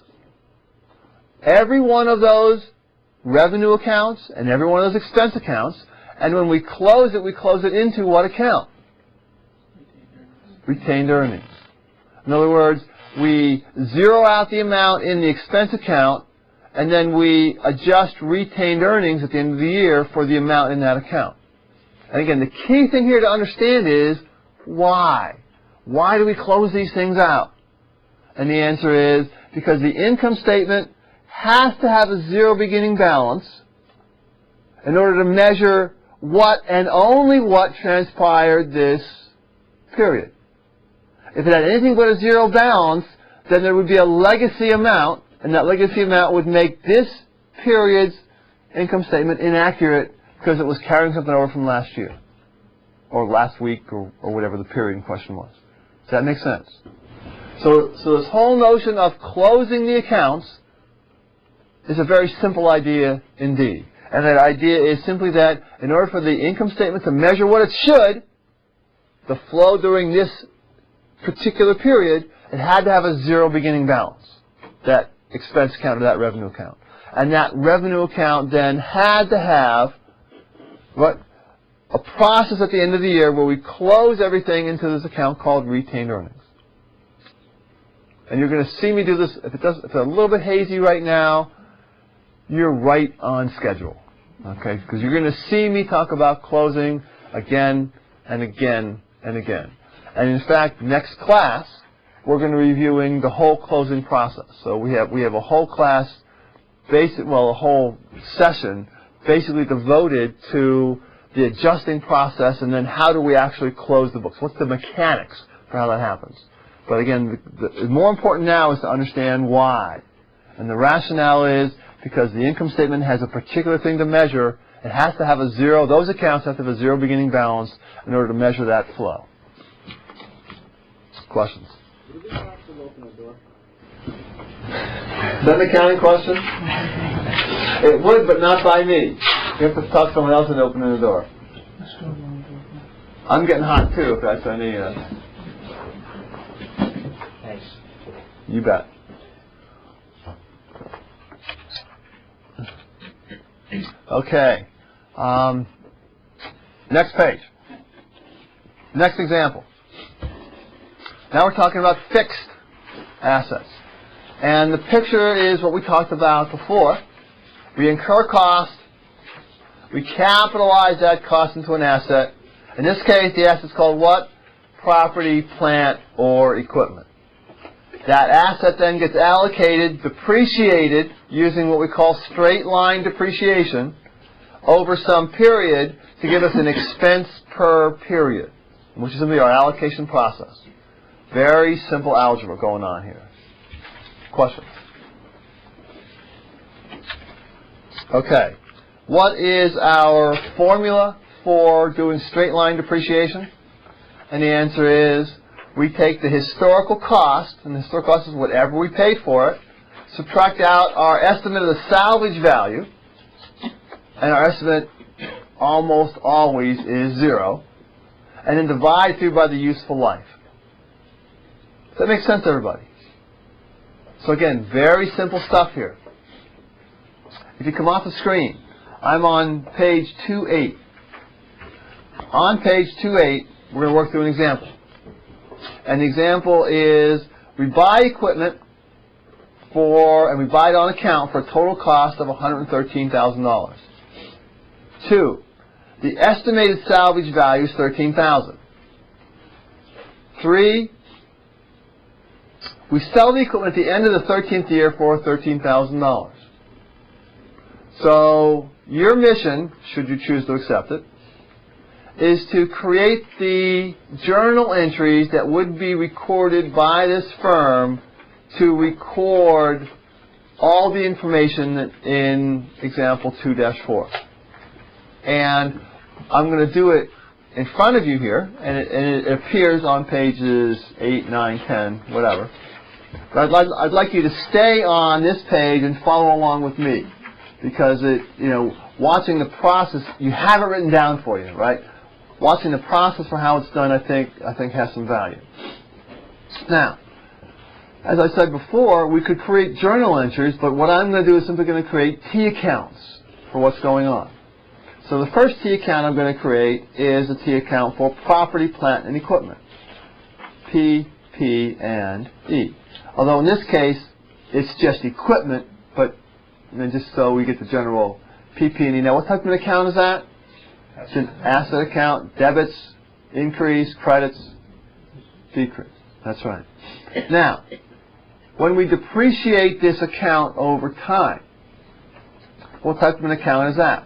every one of those revenue accounts and every one of those expense accounts, and when we close it into what account? Retained earnings. In other words, we zero out the amount in the expense account, and then we adjust retained earnings at the end of the year for the amount in that account. And again, the key thing here to understand is why? Why do we close these things out? And the answer is because the income statement has to have a 0 beginning balance in order to measure what and only what transpired this period. If it had anything but a 0 balance, then there would be a legacy amount, and that legacy amount would make this period's income statement inaccurate because it was carrying something over from last year, or last week, or whatever the period in question was. Does that make sense? So this whole notion of closing the accounts is a very simple idea indeed. And that idea is simply that in order for the income statement to measure what it should, the flow during this particular period, it had to have a zero beginning balance, that expense account or that revenue account. And that revenue account then had to have what? A process at the end of the year where we close everything into this account called retained earnings. And you're going to see me do this. If it's a little bit hazy right now, you're right on schedule. Okay? Because you're going to see me talk about closing again and again and again. And in fact, next class, we're going to be reviewing the whole closing process. So we have a whole class, a whole session basically devoted to the adjusting process, and then how do we actually close the books? What's the mechanics for how that happens? But again, the more important now is to understand why. And the rationale is because the income statement has a particular thing to measure. It has to have a zero. Those accounts have to have a zero beginning balance in order to measure that flow. Questions? Would it be possible to open the door? Is that an accounting question? It would, but not by me. You have to talk to someone else and open the door. I'm getting hot too, if that's any. Thanks. You bet. Okay. Next page. Next example. Now we're talking about fixed assets. And the picture is what we talked about before. We incur cost. We capitalize that cost into an asset. In this case, the asset's called what? Property, plant, or equipment. That asset then gets allocated, depreciated, using what we call straight line depreciation, over some period to give us an expense per period, which is going to be our allocation process. Very simple algebra going on here. Questions? Okay. What is our formula for doing straight line depreciation? And the answer is we take the historical cost, and the historical cost is whatever we paid for it, subtract out our estimate of the salvage value, and our estimate almost always is zero, and then divide through by the useful life. Does that make sense to everybody? So again, very simple stuff here. If you come off the screen, I'm on page 2.8. On page 2.8, we're going to work through an example. And the example is we buy equipment and we buy it on account for a total cost of $113,000. 2, the estimated salvage value is $13,000. 3, we sell the equipment at the end of the 13th year for $13,000. So your mission, should you choose to accept it, is to create the journal entries that would be recorded by this firm to record all the information in example 2-4. And I'm going to do it in front of you here, and it appears on pages 8, 9, 10, whatever. But I'd like you to stay on this page and follow along with me, because watching the process, you have it written down for you, right? Watching the process for how it's done, I think has some value. Now, as I said before, we could create journal entries, but what I'm going to do is simply going to create T accounts for what's going on. So the first T account I'm going to create is a T account for property, plant, and equipment. P, P, and E. Although in this case, it's just equipment, but just so we get the general P, P, and E. Now, what type of an account is that? It's an asset account. Debits, increase, credits, decrease. That's right. Now, when we depreciate this account over time, what type of an account is that?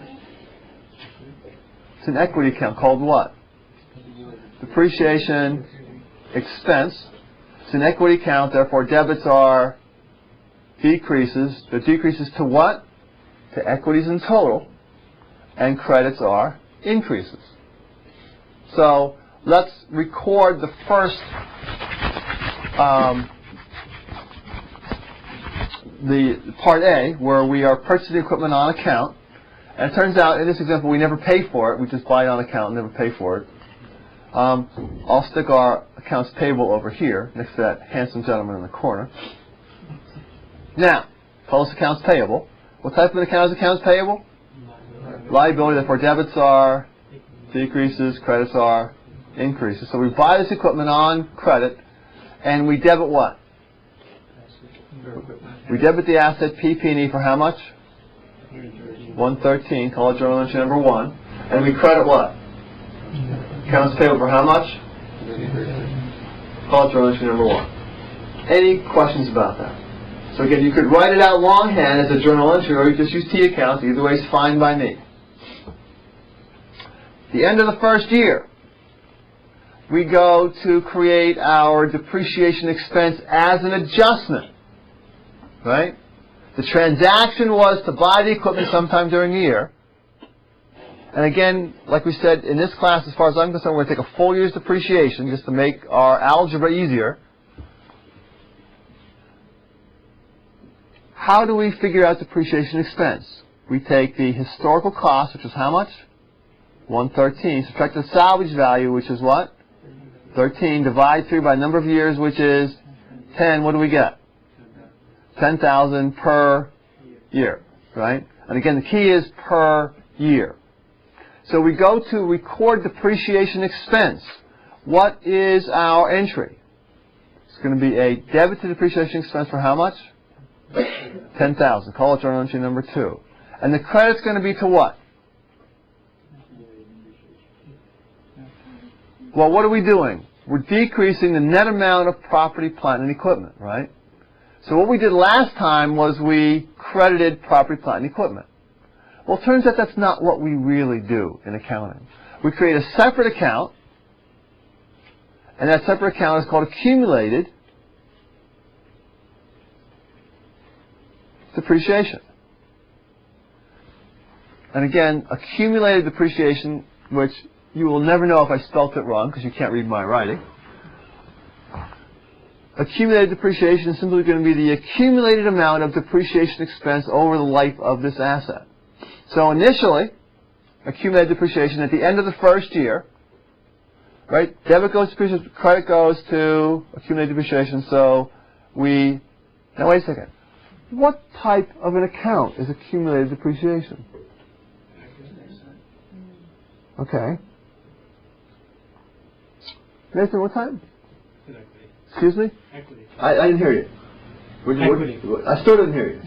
It's an equity account called what? Depreciation expense. It's It's an equity account, therefore debits are decreases. The decreases to what? To equities in total. And credits are increases. So let's record the first the part A, where we are purchasing equipment on account. And it turns out, in this example, we never pay for it. We just buy it on account and never pay for it. I'll stick our accounts payable over here, next to that handsome gentleman in the corner. Now, call this accounts payable. What type of an account is accounts payable? Liability, therefore debits are decreases, credits are increases. So we buy this equipment on credit, and we debit what? We debit the asset PP&E for how much? 113, call it journal entry number 1. And we credit what? Accounts payable for how much? Call it journal entry number 1. Any questions about that? So again, you could write it out longhand as a journal entry, or you just use T accounts. Either way is fine by me. The end of the first year, we go to create our depreciation expense as an adjustment. Right? The transaction was to buy the equipment sometime during the year. And again, like we said, in this class, as far as I'm concerned, we're going to take a full year's depreciation just to make our algebra easier. How do we figure out depreciation expense? We take the historical cost, which is how much? 113. Subtract the salvage value, which is what? 13. Divide through by number of years, which is 10. What do we get? 10,000 per year, right? And again, the key is per year. So we go to record depreciation expense. What is our entry? It's going to be a debit to depreciation expense for how much? 10,000. Call it journal entry number 2. And the credit's going to be to what? Well, what are we doing? We're decreasing the net amount of property, plant, and equipment, right? So what we did last time was we credited property, plant, and equipment. Well, it turns out that's not what we really do in accounting. We create a separate account, and that separate account is called accumulated depreciation. And again, accumulated depreciation, which you will never know if I spelt it wrong because you can't read my writing. Accumulated depreciation is simply going to be the accumulated amount of depreciation expense over the life of this asset. So initially, accumulated depreciation at the end of the first year, right? Debit goes to depreciation, credit goes to accumulated depreciation. So we, now wait a second. What type of an account is accumulated depreciation? Okay. Nathan, what type? Excuse me? Equity. I didn't hear you. Equity. I still didn't hear you.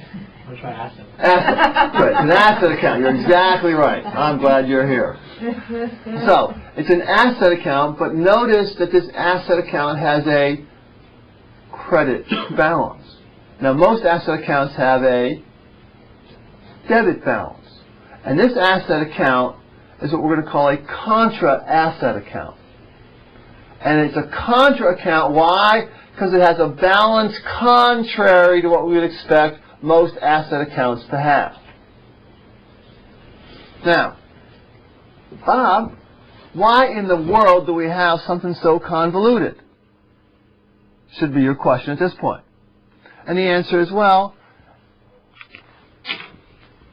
Let's try asset. Asset. Right. It's an asset account. You're exactly right. I'm glad you're here. So, it's an asset account, but notice that this asset account has a credit balance. Now, most asset accounts have a debit balance. And this asset account is what we're going to call a contra asset account. And it's a contra account. Why? Because it has a balance contrary to what we would expect most asset accounts to have. Now, Bob, why in the world do we have something so convoluted? Should be your question at this point. And the answer is, well,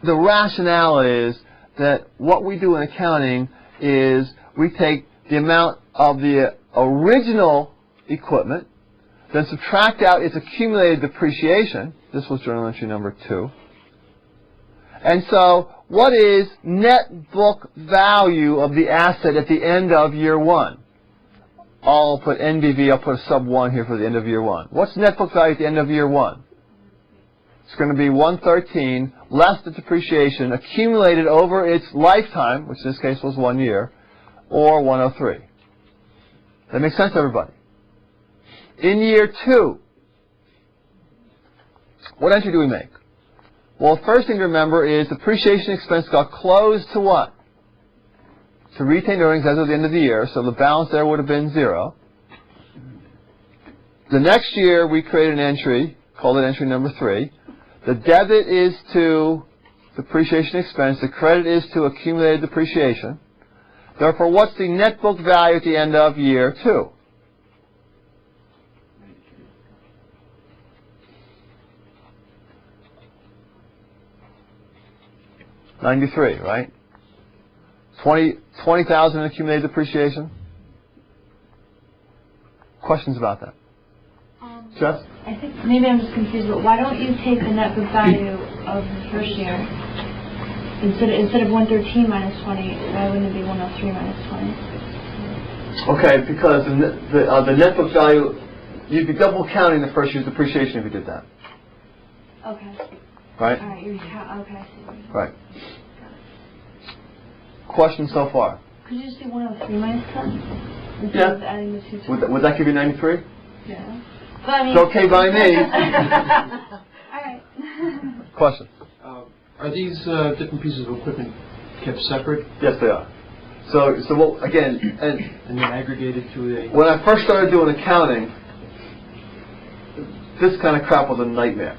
the rationale is that what we do in accounting is we take the amount of the original equipment, then subtract out its accumulated depreciation. This was journal entry number 2. And so, what is net book value of the asset at the end of year 1? I'll put NBV, I'll put a sub 1 here for the end of year 1. What's net book value at the end of year 1? It's going to be 113 less the depreciation accumulated over its lifetime, which in this case was 1 year, or 103. That makes sense to everybody? In year 2, what entry do we make? Well, the first thing to remember is depreciation expense got closed to what? To retained earnings as of the end of the year, so the balance there would have been 0. The next year, we create an entry, called it entry number 3. The debit is to depreciation expense. The credit is to accumulated depreciation. Therefore, what's the net book value at the end of year 2? $93, right? 20,000 in accumulated depreciation. Questions about that? Jeff? I think maybe I'm just confused, but why don't you take the net book value of the first year instead of 113 minus 20? Why wouldn't it be 103 minus 20? Okay, because the net book value, you'd be double counting the first year's depreciation if you did that. Okay. Right? All right. Okay. I see. Right. Questions so far? Could you just do 103 minus 10 instead Yeah. of adding the 2? Would that give you 93? Yeah. But I mean, It's okay by me. All right. Question? Are these different pieces of equipment kept separate Yes, they are. So what, again, and and then aggregated to a... when I first started doing accounting, this kind of crap was a nightmare.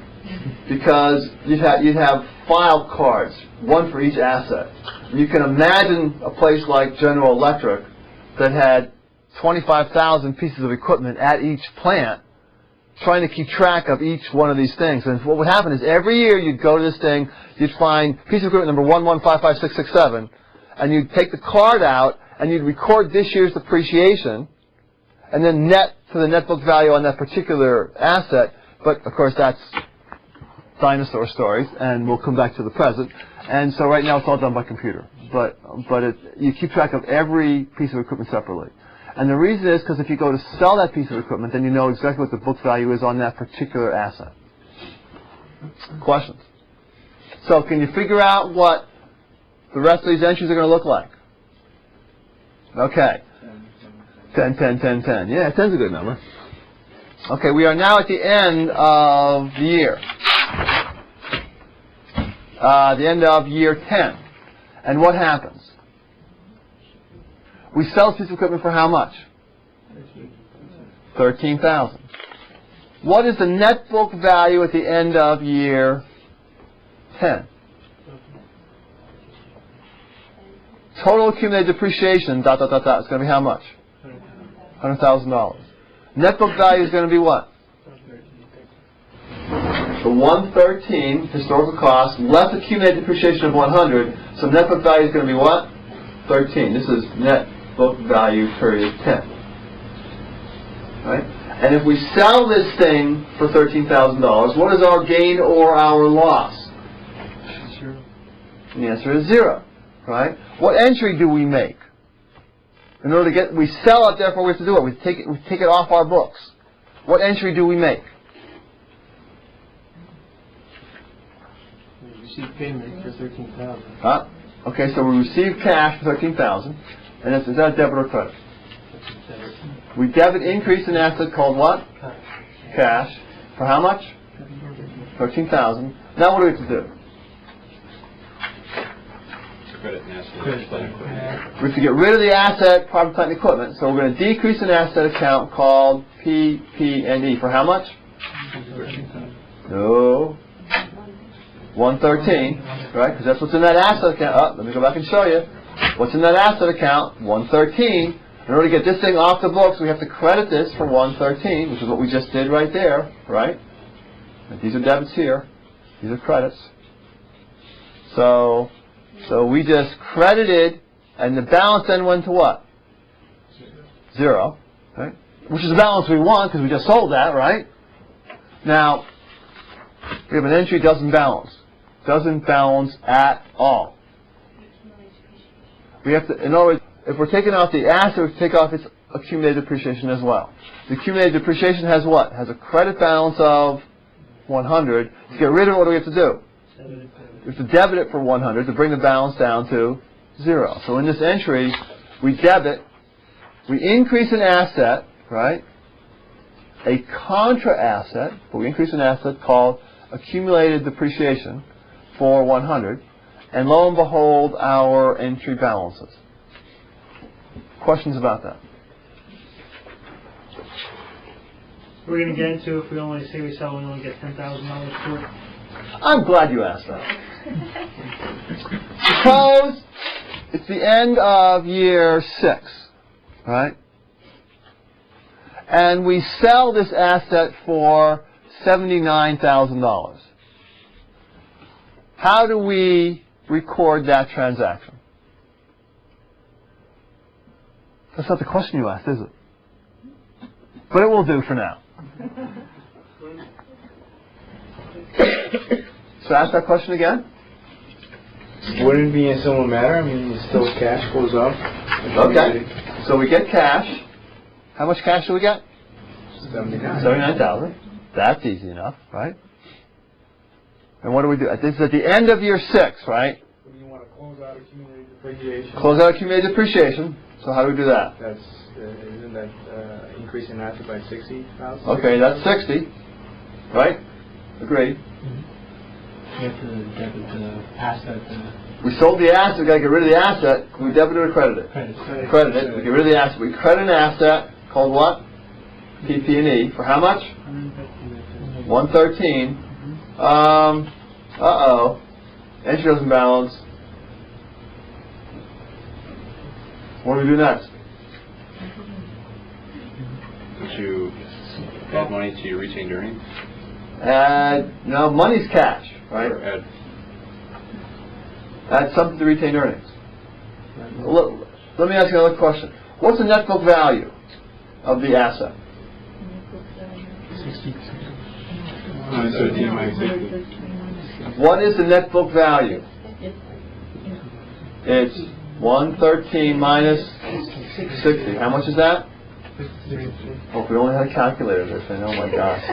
Because you'd have file cards, one for each asset. You can imagine a place like General Electric that had 25,000 pieces of equipment at each plant, trying to keep track of each one of these things. And what would happen is every year you'd go to this thing, you'd find piece of equipment number 1155667, and you'd take the card out and you'd record this year's depreciation, and then net to the net book value on that particular asset. But of course that's dinosaur stories, and we'll come back to the present. And so right now it's all done by computer. But you keep track of every piece of equipment separately. And the reason is because if you go to sell that piece of equipment, then you know exactly what the book value is on that particular asset. Questions? So can you figure out what the rest of these entries are going to look like? Okay. 10, 10, 10, 10. Yeah, 10's a good number. Okay, we are now at the end of the year. The end of year 10. And what happens? We sell this piece of equipment for how much? $13,000. What is the net book value at the end of year 10? Total accumulated depreciation, dot, dot, dot, dot, is going to be how much? $100,000. Net book value is going to be what? The 113 historical cost less accumulated depreciation of 100. So net book value is going to be what? 13. This is net book value period 10. Right? And if we sell this thing for $13,000, what is our gain or our loss? 0. And the answer is 0. Right? What entry do we make? In order to we sell it, therefore we have to do it. We take it off our books. What entry do we make? We receive payment for $13,000. Huh? Okay, so we receive cash for $13,000, and is that debit or credit? We debit increase in asset called what? Cash. For how much? $13,000. Now what do we have to do? Credit and asset. We have to get rid of the asset, property, plant, and equipment. So we're going to decrease an asset account called PP&E. For how much? No. 113, right? Because that's what's in that asset account. Let me go back and show you. What's in that asset account? 113. In order to get this thing off the books, we have to credit this for 113, which is what we just did right there, right? And these are debits here. These are credits. So we just credited, and the balance then went to what? 0, right? Which is the balance we want because we just sold that, right? Now, we have an entry doesn't balance. Doesn't balance at all. We have to, in other words, if we're taking off the asset, we have to take off its accumulated depreciation as well. The accumulated depreciation has what? Has a credit balance of 100. To get rid of it, what do we have to do? We have to debit it for 100 to bring the balance down to 0. So in this entry, we debit, we increase an asset, right? A contra asset, but we increase an asset called accumulated depreciation for 100, and lo and behold, our entry balances. Questions about that? we're gonna get into if we only say we sell, we only get $10,000 for it? I'm glad you asked that. Suppose it's the end of year 6, right? And we sell this asset for $79,000. How do we record that transaction? That's not the question you asked, is it? But it will do for now. So ask that question again. Wouldn't it be in similar matter? I mean, it's still cash goes up. Okay. So we get cash. How much cash do we get? 79. 79,000. That's easy enough, right? And what do we do? This is at the end of year 6, right? What do you want to close out accumulated depreciation? Close out accumulated depreciation. So how do we do that? That's isn't that increase in asset by 60,000? Okay, that's 60, right? Agreed. You have to debit the asset. We sold the asset. We got to get rid of the asset. Can we debit it or credit it? Credit it. We get rid of the asset. We credit an asset called what? PP&E for how much? 113. Entry doesn't balance. What do we do next? Would you add money to your retained earnings? No, money's cash, right? Or add Add something to retained earnings. Let me ask you another question. What's the net book value of the asset? 13 minus 60. What is the net book value? It's 113 minus 60. How much is that? Oh, if we only had a calculator this thing, oh my gosh.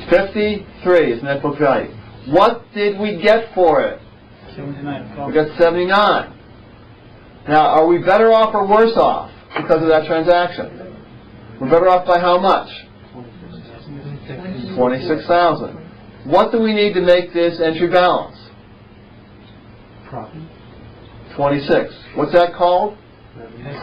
53 is net book value. What did we get for it? 79. We got 79. Now, are we better off or worse off because of that transaction? We're better off by how much? 26,000. What do we need to make this entry balance? Profit. 26. What's that called?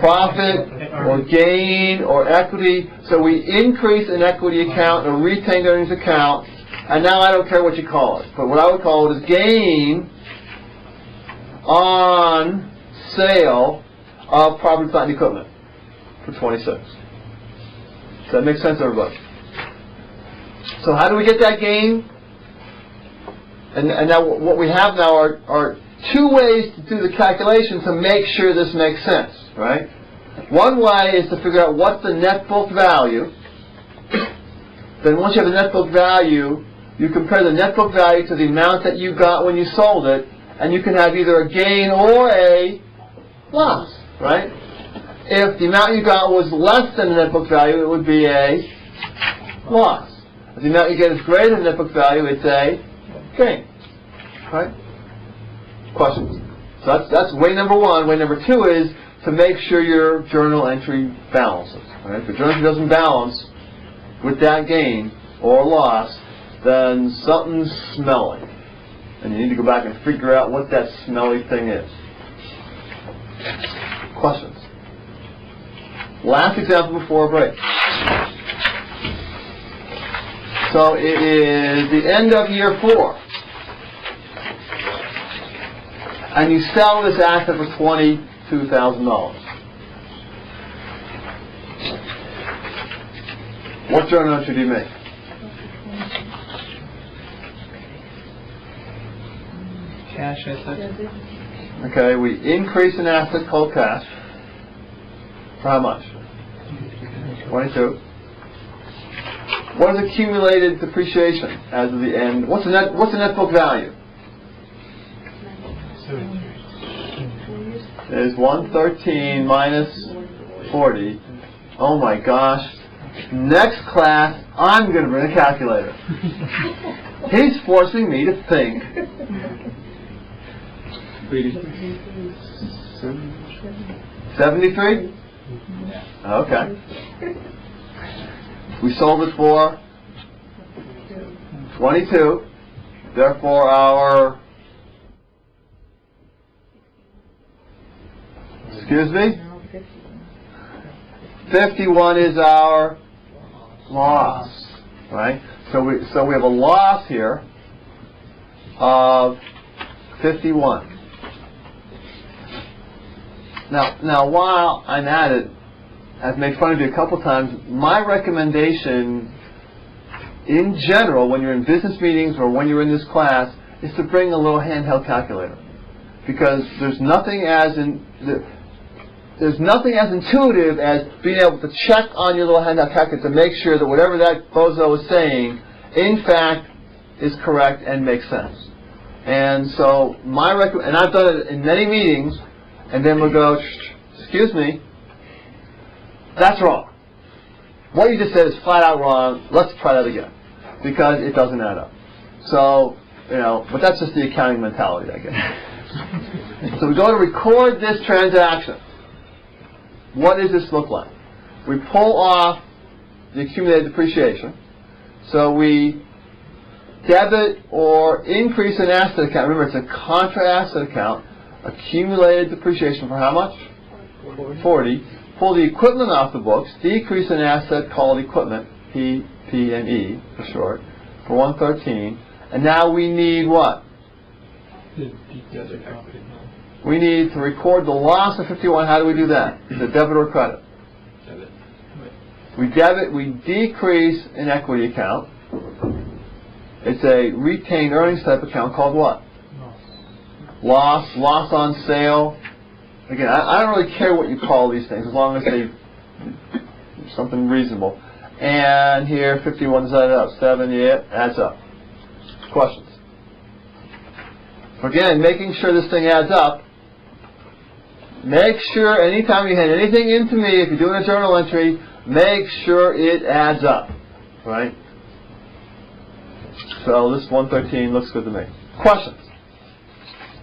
Profit or gain or equity. So we increase an equity account, a retained earnings account, and now I don't care what you call it, but what I would call it is gain on sale of property, plant, and equipment for 26. Does that make sense, everybody? So how do we get that gain? And now what we have now are two ways to do the calculation to make sure this makes sense, right? One way is to figure out what's the net book value. Then once you have the net book value, you compare the net book value to the amount that you got when you sold it, and you can have either a gain or a loss, right? If the amount you got was less than the net book value, it would be a loss. If the amount you get is greater than the net book value, it's a gain, right? Questions? So that's way number one. Way number two is to make sure your journal entry balances. Right? If your journal entry doesn't balance with that gain or loss, then something's smelly. And you need to go back and figure out what that smelly thing is. Questions? Last example before a break. So it is the end of year 4. And you sell this asset for $22,000. What journal entry do you make? Cash asset. Okay, we increase an asset called cash. For how much? 22. What is accumulated depreciation as of the end? What's the net book value? It is 113 minus 40. Oh my gosh. Next class, I'm going to bring a calculator. He's forcing me to think. 73? Okay. We sold it for 22. Therefore, our... Excuse me? 51 is our loss, right? So we have a loss here of 51. Now while I'm at it, I've made fun of you a couple times. My recommendation, in general, when you're in business meetings or when you're in this class, is to bring a little handheld calculator, because there's nothing as intuitive as being able to check on your little handheld calculator to make sure that whatever that bozo is saying, in fact, is correct and makes sense. And so and I've done it in many meetings, and then we'll go, excuse me, that's wrong. What you just said is flat out wrong. Let's try that again, because it doesn't add up. So, but that's just the accounting mentality, I guess. So we go to record this transaction. What does this look like? We pull off the accumulated depreciation. So we debit or increase an asset account. Remember, it's a contra asset account. Accumulated depreciation for how much? 40. Pull the equipment off the books. Decrease an asset called equipment, P&E for short, for 113. And now we need what? We need to record the loss of 51. How do we do that? Is it debit or credit? Debit. We decrease an equity account. It's a retained earnings type account called what? Loss on sale. Again, I don't really care what you call these things as long as they something reasonable. And here, 51 is added up. 78 adds up. Questions? Again, making sure this thing adds up. Make sure anytime you hand anything in to me, if you're doing a journal entry, make sure it adds up. Right? So this 113 looks good to me. Questions?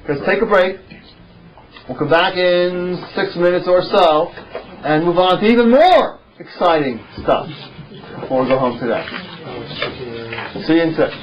Let's take a break. We'll come back in 6 minutes or so and move on to even more exciting stuff before we go home today. See you in 6.